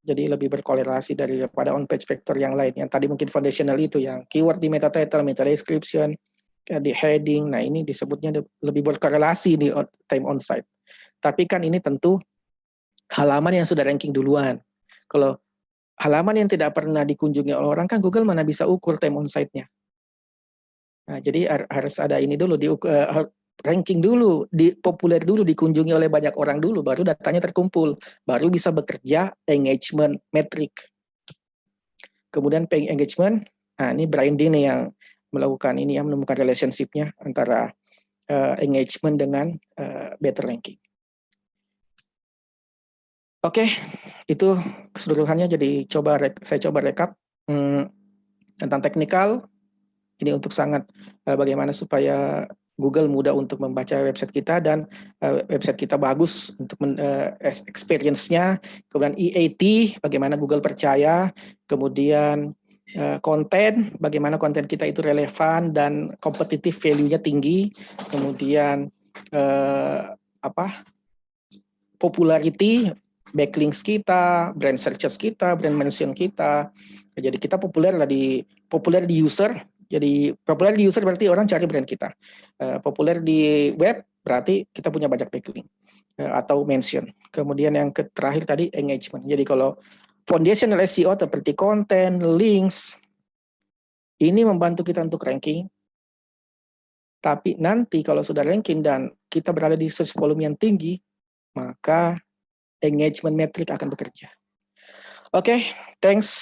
Jadi lebih berkorelasi daripada on-page vector yang lain. Yang tadi mungkin foundational itu, yang keyword di meta title, meta description, di heading. Nah ini disebutnya lebih berkorelasi di time on site. Tapi kan ini tentu halaman yang sudah ranking duluan. Kalau halaman yang tidak pernah dikunjungi oleh orang, kan Google mana bisa ukur time on site-nya. Nah, jadi harus ada ini dulu, ranking dulu, populer dulu, dikunjungi oleh banyak orang dulu, baru datanya terkumpul, baru bisa bekerja engagement metric. Kemudian paying engagement, nah ini Brian Dean yang melakukan ini, yang menemukan relationship-nya antara engagement dengan better ranking. Oke, itu keseluruhannya. Jadi saya coba rekap tentang teknikal. Ini untuk sangat bagaimana supaya Google mudah untuk membaca website kita, dan website kita bagus untuk experience-nya. Kemudian EAT, bagaimana Google percaya. Kemudian konten, bagaimana konten kita itu relevan dan competitive value-nya tinggi. Kemudian popularity, backlinks kita, brand searches kita, brand mention kita. Jadi kita populer di user. Jadi populer di user berarti orang cari brand kita. Populer di web berarti kita punya banyak backlink atau mention. Kemudian yang terakhir tadi engagement. Jadi kalau foundational SEO seperti konten, links, ini membantu kita untuk ranking. Tapi nanti kalau sudah ranking dan kita berada di search volume yang tinggi, maka engagement metric akan bekerja. Oke, thanks.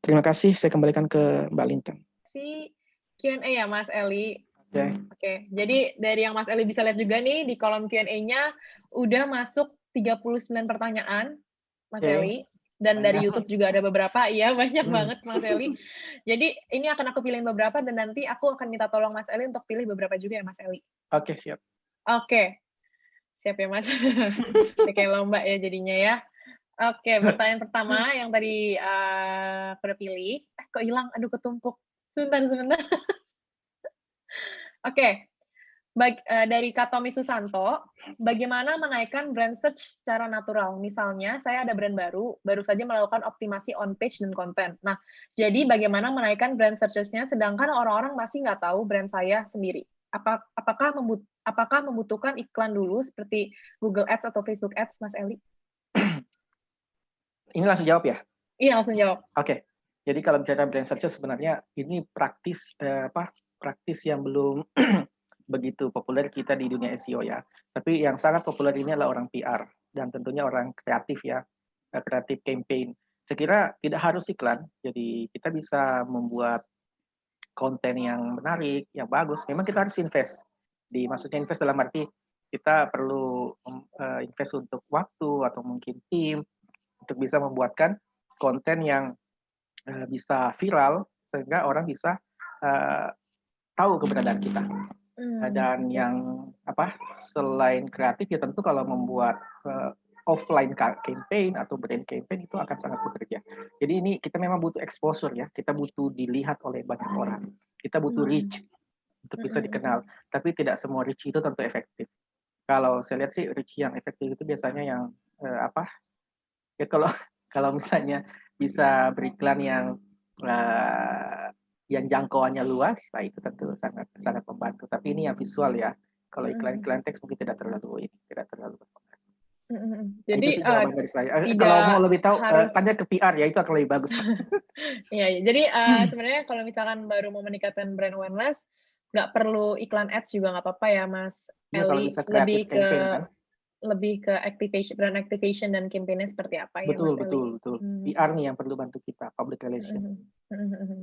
Terima kasih. Saya kembalikan ke Mbak Lintang. Q&A ya Mas Eli. Oke. Jadi dari yang Mas Eli bisa lihat juga nih di kolom Q&A-nya udah masuk 39 pertanyaan Mas Eli. Dan banyak. Dari YouTube juga ada beberapa, iya banyak banget Mas Eli. Jadi ini akan aku pilihin beberapa dan nanti aku akan minta tolong Mas Eli untuk pilih beberapa juga ya Mas Eli. Oke, siap. Oke. Siap ya Mas. Kayak lomba ya jadinya ya. Oke, pertanyaan pertama yang tadi aku udah pilih. Kok hilang? Aduh, ketumpuk. Sebentar. Oke. Dari Kak Tommy Susanto, bagaimana menaikkan brand search secara natural? Misalnya, saya ada brand baru saja melakukan optimasi on page dan konten. Nah, jadi bagaimana menaikkan brand searches-nya sedangkan orang-orang masih nggak tahu brand saya sendiri? Apakah membutuhkan iklan dulu seperti Google Ads atau Facebook Ads, Mas Eli? Ini langsung jawab ya? Iya, langsung jawab. Oke. Jadi kalau bicara brand search sebenarnya ini praktis yang belum begitu populer kita di dunia SEO ya. Tapi yang sangat populer ini adalah orang PR dan tentunya orang kreatif ya, kreatif campaign. Saya kira tidak harus iklan. Jadi kita bisa membuat konten yang menarik, yang bagus. Memang kita harus invest. Maksudnya invest dalam arti kita perlu invest untuk waktu atau mungkin tim untuk bisa membuatkan konten yang bisa viral sehingga orang bisa tahu keberadaan kita. Dan yang selain kreatif ya tentu kalau membuat offline campaign atau brand campaign itu akan sangat bekerja. Jadi ini kita memang butuh exposure ya, kita butuh dilihat oleh banyak orang, kita butuh reach untuk bisa dikenal. Tapi tidak semua reach itu tentu efektif. Kalau saya lihat sih reach yang efektif itu biasanya yang ya kalau misalnya bisa beriklan yang jangkauannya luas, nah itu tentu sangat membantu. Tapi ini yang visual ya. Kalau iklan teks mungkin tidak terlalu berpengaruh. Jadi itu jawaban dari saya. Kalau mau lebih tahu, tanya ke PR ya, itu akan lebih bagus. Iya, jadi sebenarnya kalau misalkan baru mau meningkatkan brand awareness, nggak perlu iklan ads juga nggak apa-apa ya, Mas Eli. Lebih ke activation, brand activation dan campaign-nya seperti apa ya, Mas Eli? Betul. PR nih yang perlu bantu kita, public relation.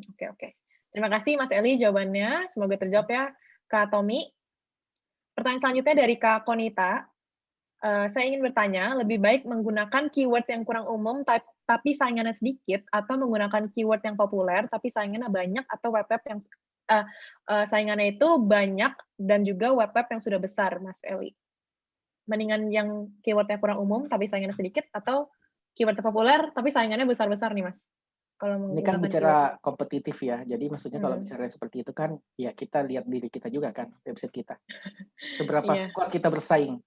Oke. Terima kasih Mas Eli jawabannya. Semoga terjawab ya, Kak Tommy. Pertanyaan selanjutnya dari Kak Konita. Saya ingin bertanya, lebih baik menggunakan keyword yang kurang umum tapi saingannya sedikit, atau menggunakan keyword yang populer tapi saingannya banyak, atau web-web yang saingannya itu banyak dan juga web-web yang sudah besar, Mas Eli? Mendingan yang keyword-nya kurang umum tapi saingannya sedikit, atau keyword populer tapi saingannya besar-besar nih, Mas? Ini kan bicara kompetitif ya, jadi maksudnya kalau bicara seperti itu kan, ya kita lihat diri kita juga kan, website kita. Seberapa kuat kita bersaing.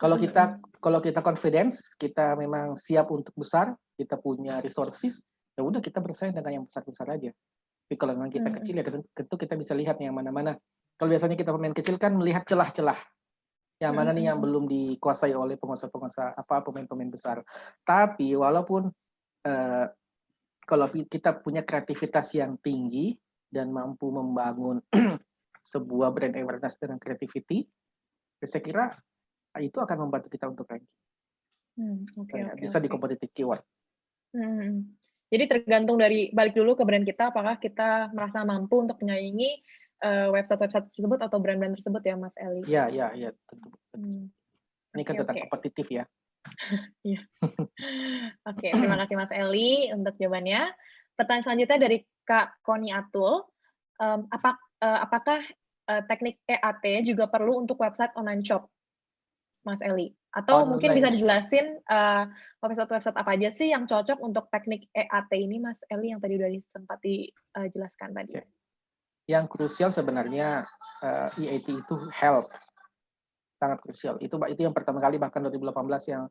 Kalau kita confidence, kita memang siap untuk besar, kita punya resources, ya udah kita bersaing dengan yang besar-besar aja. Tapi kalau memang kita kecil ya tentu kita bisa lihat yang mana-mana. Kalau biasanya kita pemain kecil kan melihat celah-celah. Yang mana nih yang belum dikuasai oleh pengusaha-pengusaha pemain-pemain besar. Tapi walaupun kalau kita punya kreativitas yang tinggi dan mampu membangun sebuah brand awareness dengan creativity, saya kira itu akan membantu kita untuk ranking. Bisa di competitive keyword. Jadi tergantung dari balik dulu ke brand kita, apakah kita merasa mampu untuk menyaingi website-website tersebut atau brand-brand tersebut ya, Mas Eli? Iya, tentu. Ini kan tentang kompetitif ya. Iya. Oke, terima kasih Mas Eli untuk jawabannya. Pertanyaan selanjutnya dari Kak Koni Atul. Apakah teknik EAT juga perlu untuk website online shop, Mas Eli? Atau mungkin bisa dijelasin website-website apa aja sih yang cocok untuk teknik EAT ini, Mas Eli, yang tadi udah sempat dijelaskan tadi? Yang krusial sebenarnya EAT itu health, sangat krusial. Itu yang pertama kali bahkan 2018 yang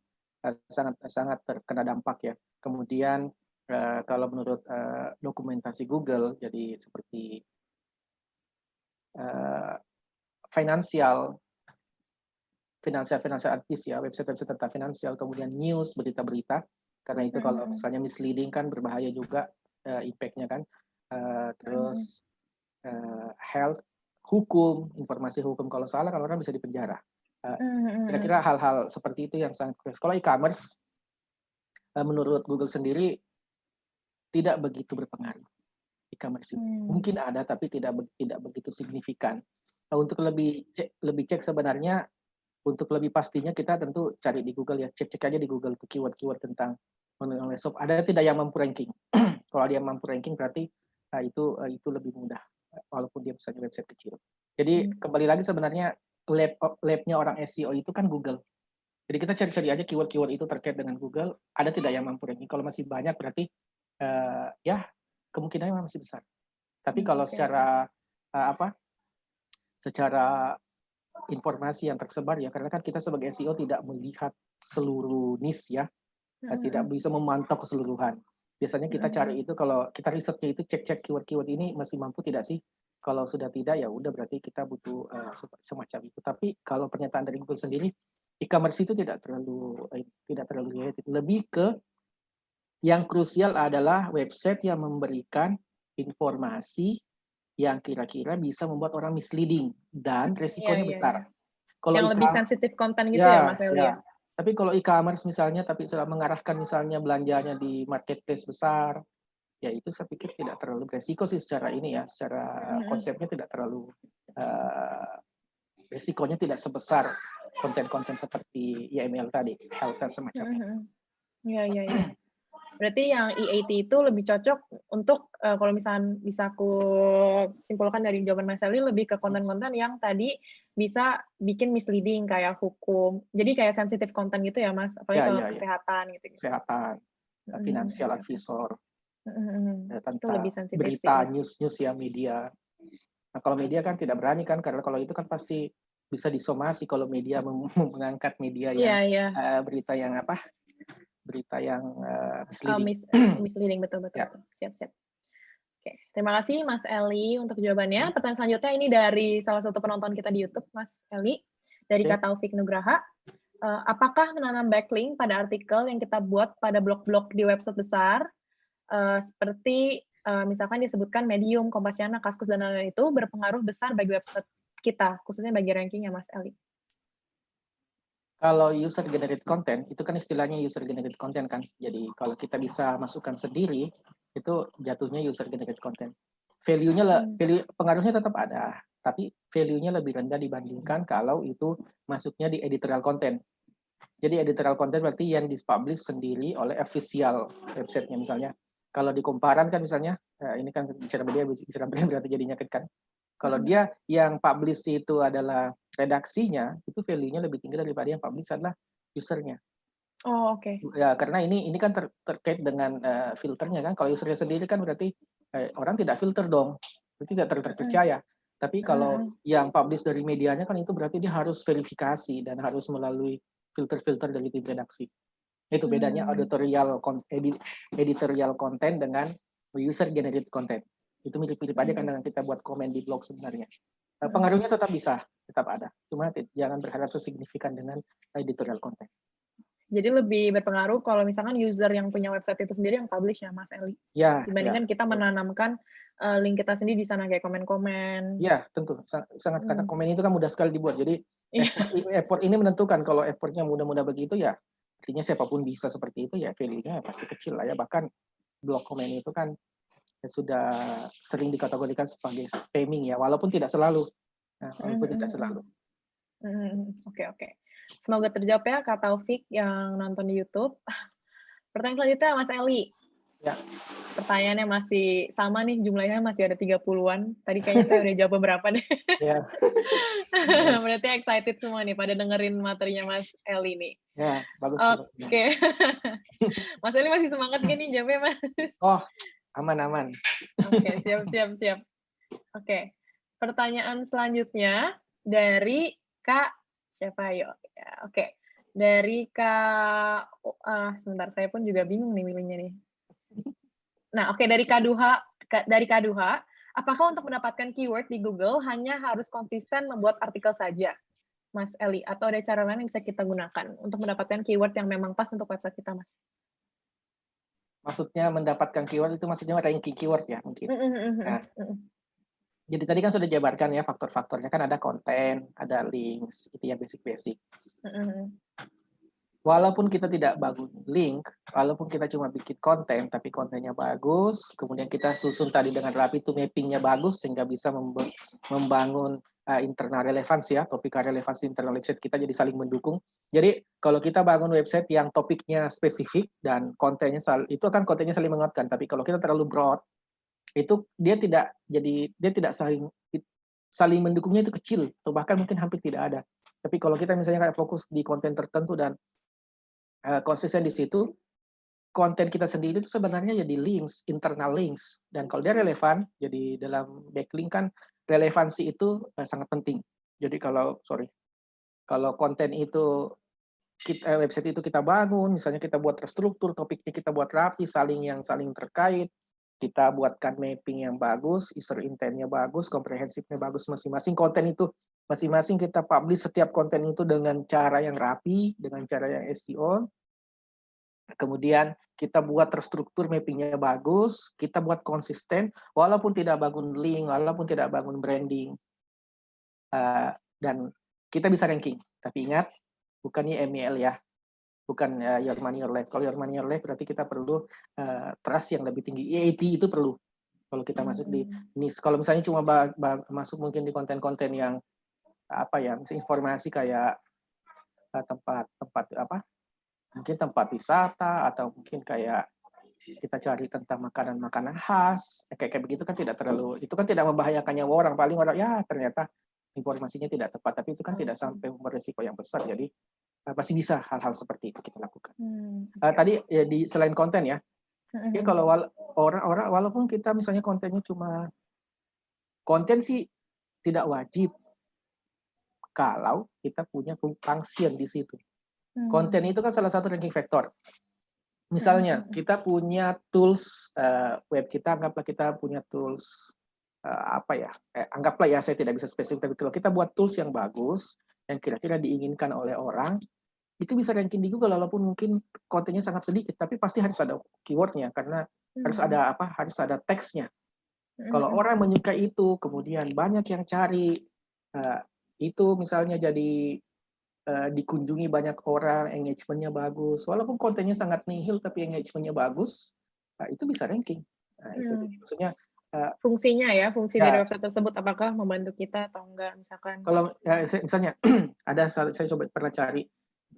sangat terkena dampak ya. Kemudian kalau menurut dokumentasi Google, jadi seperti financial advice ya, website tentang finansial, kemudian news, berita-berita, karena itu kalau misalnya misleading kan berbahaya juga impact-nya kan. Terus health, hukum, informasi hukum, kalau salah kan orang bisa dipenjara. Kira-kira hal-hal seperti itu yang sangat kritis. Kalau e-commerce, menurut Google sendiri tidak begitu berpengaruh. E-commerce itu mungkin ada, tapi tidak begitu signifikan. Untuk lebih cek sebenarnya, untuk lebih pastinya kita tentu cari di Google ya, cek aja di Google tuh keyword-keyword tentang online shop. Ada tidak yang mampu ranking? Kalau dia mampu ranking berarti itu lebih mudah, walaupun dia misalnya website kecil. Jadi kembali lagi sebenarnya lab-nya orang SEO itu kan Google. Jadi kita cari-cari aja keyword-keyword itu terkait dengan Google, ada tidak yang mampu ranking? Kalau masih banyak berarti ya kemungkinannya masih besar. Tapi kalau secara informasi yang tersebar ya, karena kan kita sebagai SEO tidak melihat seluruh niche ya, tidak bisa memantau keseluruhan. Biasanya kita cari itu, kalau kita risetnya itu cek keyword-keyword ini masih mampu tidak sih? Kalau sudah tidak ya udah berarti kita butuh semacam itu. Tapi kalau pernyataan dari Google sendiri, e-commerce itu tidak terlalu related. Lebih ke yang krusial adalah website yang memberikan informasi yang kira-kira bisa membuat orang misleading dan resikonya besar. Kalau yang lebih sensitif konten gitu ya, Mas Eli? Tapi kalau e-commerce misalnya, tapi sudah mengarahkan misalnya belanjanya di marketplace besar, ya itu saya pikir tidak terlalu beresiko sih secara ini ya, secara konsepnya tidak terlalu resikonya tidak sebesar konten-konten seperti YML tadi, health dan semacamnya. Iya. Berarti yang EAT itu lebih cocok untuk kalau misalnya bisa aku simpulkan dari jawaban Mas Eli, lebih ke konten-konten yang tadi bisa bikin misleading kayak hukum. Jadi kayak sensitif konten gitu ya, Mas? Apalagi kalau kesehatan gitu. Kesehatan, financial advisor, tentang berita, news ya, media. Nah, kalau media kan tidak berani kan, karena kalau itu kan pasti bisa disomasi kalau media mengangkat media yang berita yang misleading, betul. Siap. Oke, terima kasih Mas Eli untuk jawabannya. Pertanyaan selanjutnya ini dari salah satu penonton kita di YouTube, Mas Eli, dari Kak Taufik Nugraha. Apakah menanam backlink pada artikel yang kita buat pada blog-blog di website besar, seperti misalkan disebutkan Medium, Kompasiana, Kaskus, dan lain-lain itu berpengaruh besar bagi website kita, khususnya bagi rankingnya, Mas Eli? Kalau user generated content, itu kan istilahnya user generated content kan. Jadi kalau kita bisa masukkan sendiri, itu jatuhnya user generated content. Pengaruhnya tetap ada, tapi value-nya lebih rendah dibandingkan kalau itu masuknya di editorial content. Jadi editorial content berarti yang dipublish sendiri oleh official website-nya misalnya. Kalau dikomparan kan misalnya, ini kan bicara media berarti jadinya kan. Kalau dia yang publish itu adalah redaksinya, itu value-nya lebih tinggi daripada yang publish adalah usernya. Oh, oke. Ya, karena ini kan terkait dengan filternya kan. Kalau usernya sendiri kan berarti orang tidak filter dong, berarti tidak terpercaya. Tapi kalau yang publish dari medianya kan itu berarti dia harus verifikasi dan harus melalui filter-filter dari tim redaksi. Itu bedanya editorial content dengan user generated content. Itu mirip-mirip aja kan dengan kita buat komen di blog sebenarnya. Pengaruhnya tetap ada. Cuma jangan berharap sesignifikan dengan editorial content. Jadi lebih berpengaruh kalau misalkan user yang punya website itu sendiri yang publish ya, Mas Eli. Ya. Dibandingkan kita menanamkan link kita sendiri di sana kayak komen-komen. Ya, tentu. Sangat kata komen itu kan mudah sekali dibuat. Jadi effort ini menentukan. Kalau effortnya mudah-mudah begitu ya, artinya siapapun bisa seperti itu ya, value-nya pasti kecil lah ya. Bahkan blog komen itu kan sudah sering dikategorikan sebagai spamming ya, walaupun tidak selalu. Oke. Semoga terjawab ya Kak Taufik yang nonton di YouTube. Pertanyaan selanjutnya Mas Eli. Ya. Pertanyaannya masih sama nih, jumlahnya masih ada 30-an. Tadi kayaknya saya udah jawab beberapa deh. Ya. Berarti excited semua nih pada dengerin materinya Mas Eli nih. Ya, bagus. Oke. Mas Eli masih semangat gini jawabnya, Mas? Oh, aman. Oke, siap. Oke. Pertanyaan selanjutnya dari Kak siapa yuk? Ya, oke. Dari Kak sebentar, saya pun juga bingung nih milihnya nih. Nah, oke, dari K2H, apakah untuk mendapatkan keyword di Google hanya harus konsisten membuat artikel saja, Mas Eli, atau ada cara lain yang bisa kita gunakan untuk mendapatkan keyword yang memang pas untuk website kita, Mas? Maksudnya mendapatkan keyword itu maksudnya ranking keyword ya mungkin. Nah, jadi tadi kan sudah jabarkan ya faktor-faktornya, kan ada konten, ada links, itu yang basic-basic. Walaupun kita tidak bangun link, walaupun kita cuma bikin konten, tapi kontennya bagus, kemudian kita susun tadi dengan rapi itu mappingnya bagus, sehingga bisa membangun internal relevansi ya, topik relevansi internal website kita jadi saling mendukung. Jadi kalau kita bangun website yang topiknya spesifik dan kontennya itu akan kontennya saling menguatkan, tapi kalau kita terlalu broad, itu dia tidak saling mendukungnya itu kecil atau bahkan mungkin hampir tidak ada. Tapi kalau kita misalnya kayak fokus di konten tertentu dan konsisten di situ, konten kita sendiri itu sebenarnya jadi links, internal links, dan kalau dia relevan, jadi dalam backlink kan relevansi itu sangat penting. Jadi kalau konten itu website itu kita bangun, misalnya kita buat terstruktur, topiknya kita buat rapi, saling terkait, kita buatkan mapping yang bagus, user intent-nya bagus, komprehensifnya bagus, masing-masing konten itu, masing-masing kita publish setiap konten itu dengan cara yang rapi, dengan cara yang SEO. Kemudian kita buat terstruktur, mapping-nya bagus, kita buat konsisten, walaupun tidak bangun link, walaupun tidak bangun branding, dan kita bisa ranking. Tapi ingat, bukan YML ya. Bukan your money your life. Kalau your money your life berarti kita perlu trust yang lebih tinggi. EAT itu perlu. Kalau kita masuk di niche. Kalau misalnya cuma masuk mungkin di konten-konten yang misalnya informasi kayak tempat mungkin tempat wisata atau mungkin kayak kita cari tentang makanan-makanan khas kayak begitu kan tidak terlalu, itu kan tidak membahayakan nyawa orang, paling orang ya ternyata informasinya tidak tepat, tapi itu kan tidak sampai berisiko yang besar. Jadi pasti bisa hal-hal seperti itu kita lakukan. Tadi ya selain konten ya, ya kalau orang walaupun kita misalnya kontennya cuma konten sih tidak wajib kalau kita punya function di situ. Konten itu kan salah satu ranking factor. Misalnya kita punya tools web kita, anggaplah kita punya tools anggaplah ya, saya tidak bisa spesifik, tapi kalau kita buat tools yang bagus yang kira-kira diinginkan oleh orang, itu bisa ranking di Google walaupun mungkin kontennya sangat sedikit, tapi pasti harus ada keywordnya karena harus ada teksnya. Kalau orang menyukai itu, kemudian banyak yang cari, itu misalnya jadi dikunjungi banyak orang, engagement-nya bagus, walaupun kontennya sangat nihil tapi engagement-nya bagus, itu bisa ranking. Nah, itu maksudnya fungsinya ya, fungsi dari website tersebut apakah membantu kita atau enggak, misalkan. Kalau misalnya saya coba pernah cari,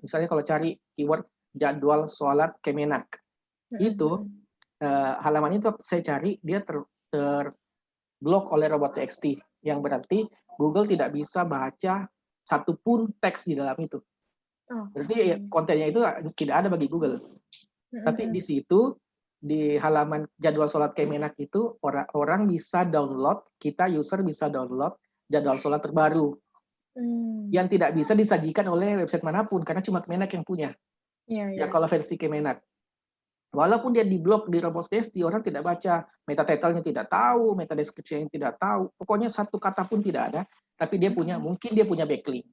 misalnya kalau cari keyword jadwal sholat Kemenak, itu halaman itu saya cari dia terblok oleh robot.txt, yang berarti Google tidak bisa baca satupun teks di dalam itu. Berarti kontennya itu tidak ada bagi Google. Tapi di situ di halaman jadwal sholat Kemenak itu orang bisa download, kita user bisa download jadwal sholat terbaru. yang tidak bisa disajikan oleh website manapun karena cuma Kemenak yang punya. Iya, Ya iya. kalau versi Kemenak. Walaupun dia diblok di Robots.txt, orang tidak baca, meta title-nya tidak tahu, meta description-nya tidak tahu, pokoknya satu kata pun tidak ada, tapi dia punya, mungkin dia punya backlink.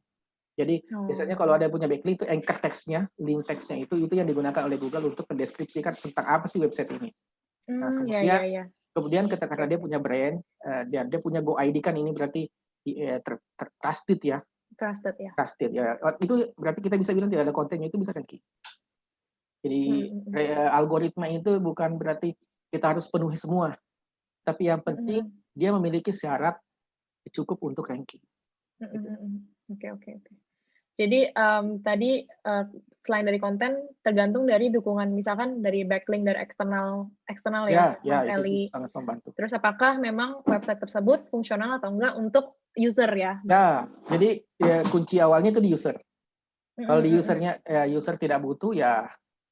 Jadi biasanya kalau ada yang punya backlink itu anchor text-nya, link text-nya itu yang digunakan oleh Google untuk mendeskripsikan tentang apa sih website ini. Nah, Iya, iya, iya. kemudian karena dia punya brand, dia punya Go ID kan ini berarti trusted ya. Trusted ya. Trusted ya. Itu berarti kita bisa bilang tidak ada kontennya, itu bisa ranking. Jadi algoritma itu bukan berarti kita harus penuhi semua, tapi yang penting dia memiliki syarat cukup untuk ranking. Oke. Jadi tadi selain dari konten tergantung dari dukungan, misalkan dari backlink dari eksternal ya, Mas Eli. Sangat membantu. Terus apakah memang website tersebut fungsional atau enggak untuk user ya? Ya, jadi ya, kunci awalnya itu di user. Kalau di usernya user tidak butuh ya.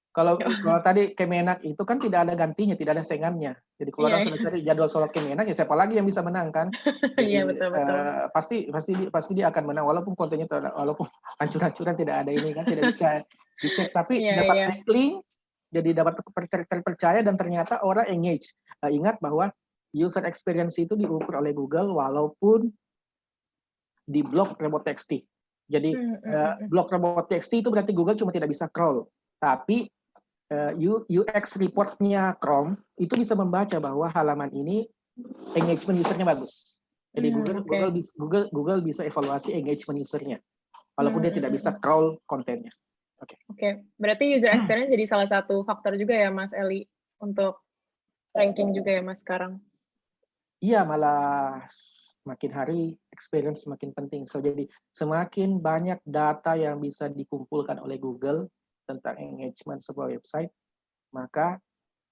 Kalau tadi Kemenak itu kan tidak ada gantinya, tidak ada saingannya. Jadi kalau orang sudah cari jadwal sholat Kemenak, ya siapa lagi yang bisa menang kan? Iya, betul. Pasti dia akan menang walaupun kontennya walaupun hancur-hancuran tidak ada ini kan, tidak bisa dicek. Tapi dapat backlink, jadi dapat terpercaya dan ternyata orang engage. Ingat bahwa user experience itu diukur oleh Google walaupun di blog Robots.txt. Jadi blog Robots.txt itu berarti Google cuma tidak bisa crawl, tapi UX report-nya Chrome itu bisa membaca bahwa halaman ini engagement usernya bagus. Jadi Google bisa evaluasi engagement usernya, walaupun dia tidak bisa crawl kontennya. Oke. Berarti user experience jadi salah satu faktor juga ya, Mas Eli, untuk ranking juga ya, Mas, sekarang? Iya, malah makin hari experience semakin penting. Jadi semakin banyak data yang bisa dikumpulkan oleh Google tentang engagement sebuah website, maka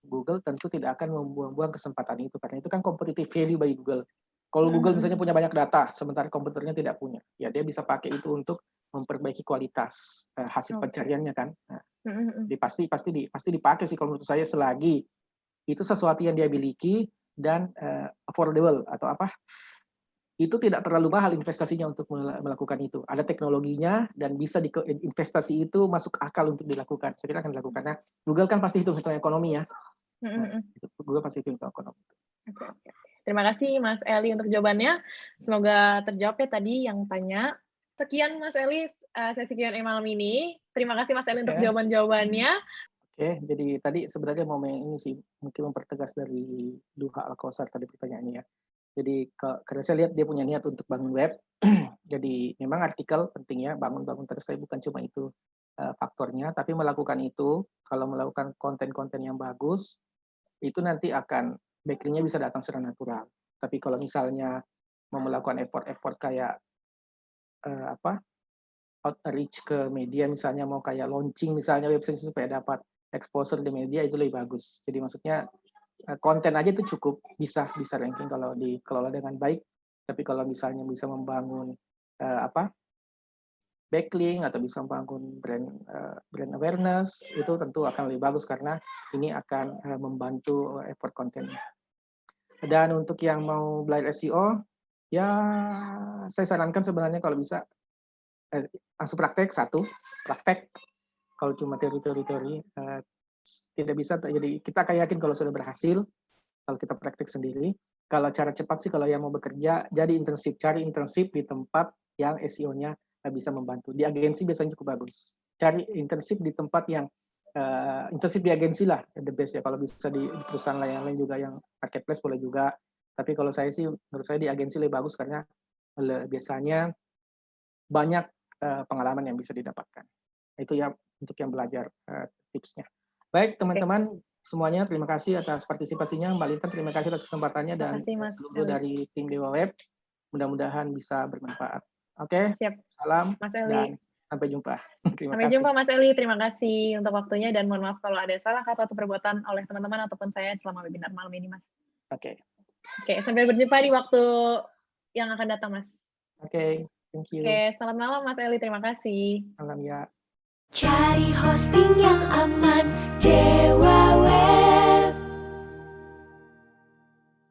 Google tentu tidak akan membuang-buang kesempatan itu, karena itu kan competitive value bagi Google. Kalau Google misalnya punya banyak data, sementara komputernya tidak punya, ya dia bisa pakai itu untuk memperbaiki kualitas hasil pencariannya kan. Nah, jadi pasti dipakai sih kalau menurut saya, selagi itu sesuatu yang dia miliki dan affordable atau apa, itu tidak terlalu mahal investasinya untuk melakukan itu. Ada teknologinya dan bisa investasi itu masuk akal untuk dilakukan. Saya kira akan dilakukan. Karena Google kan pasti hitung ekonomi ya. Nah, Google pasti hitung ekonomi. Oke. Terima kasih Mas Eli untuk jawabannya. Semoga terjawab ya tadi yang tanya. Sekian Mas Eli sesi Q&A malam ini. Terima kasih Mas Eli untuk jawaban-jawabannya. Oke, jadi tadi sebenarnya momen ini sih mungkin mempertegas dari Duha Al-Kausar tadi pertanyaannya ya. Jadi karena saya lihat dia punya niat untuk bangun web, jadi memang artikel penting ya, bangun terus, tapi bukan cuma itu faktornya, tapi melakukan itu, kalau melakukan konten-konten yang bagus, itu nanti akan backlink-nya bisa datang secara natural. Tapi kalau misalnya mau melakukan effort kayak outreach ke media, misalnya mau kayak launching misalnya website supaya dapat exposure di media, itu lebih bagus. Jadi maksudnya konten aja itu cukup bisa ranking kalau dikelola dengan baik. Tapi kalau misalnya bisa membangun backlink atau bisa membangun brand awareness, itu tentu akan lebih bagus karena ini akan membantu effort kontennya. Dan untuk yang mau belajar SEO, ya saya sarankan sebenarnya kalau bisa langsung praktek. Kalau cuma teori tidak bisa. Jadi kita akan yakin kalau sudah berhasil kalau kita praktek sendiri. Kalau cara cepat sih, kalau yang mau bekerja jadi cari internship di tempat yang SEO-nya bisa membantu. Di agensi biasanya cukup bagus. Cari internship di tempat yang internship di agensi lah the best ya. Kalau bisa di perusahaan lain juga yang marketplace boleh juga. Tapi kalau saya sih, menurut saya di agensi lebih bagus karena biasanya banyak pengalaman yang bisa didapatkan. Itu ya untuk yang belajar tipsnya. Baik teman-teman semuanya, terima kasih atas partisipasinya. Mbak Lintan, terima kasih atas kesempatannya, dan seluruh dari tim Dewa Web. Mudah-mudahan bisa bermanfaat. Oke, salam Mas Eli. Dan sampai jumpa. Sampai jumpa Mas Eli, terima kasih untuk waktunya dan mohon maaf kalau ada salah kata atau perbuatan oleh teman-teman ataupun saya selama webinar malam ini, Mas. Oke, sampai berjumpa di waktu yang akan datang, Mas. Oke, thank you. Selamat malam Mas Eli, terima kasih. Malam ya. Cari hosting yang aman, Dewa Web.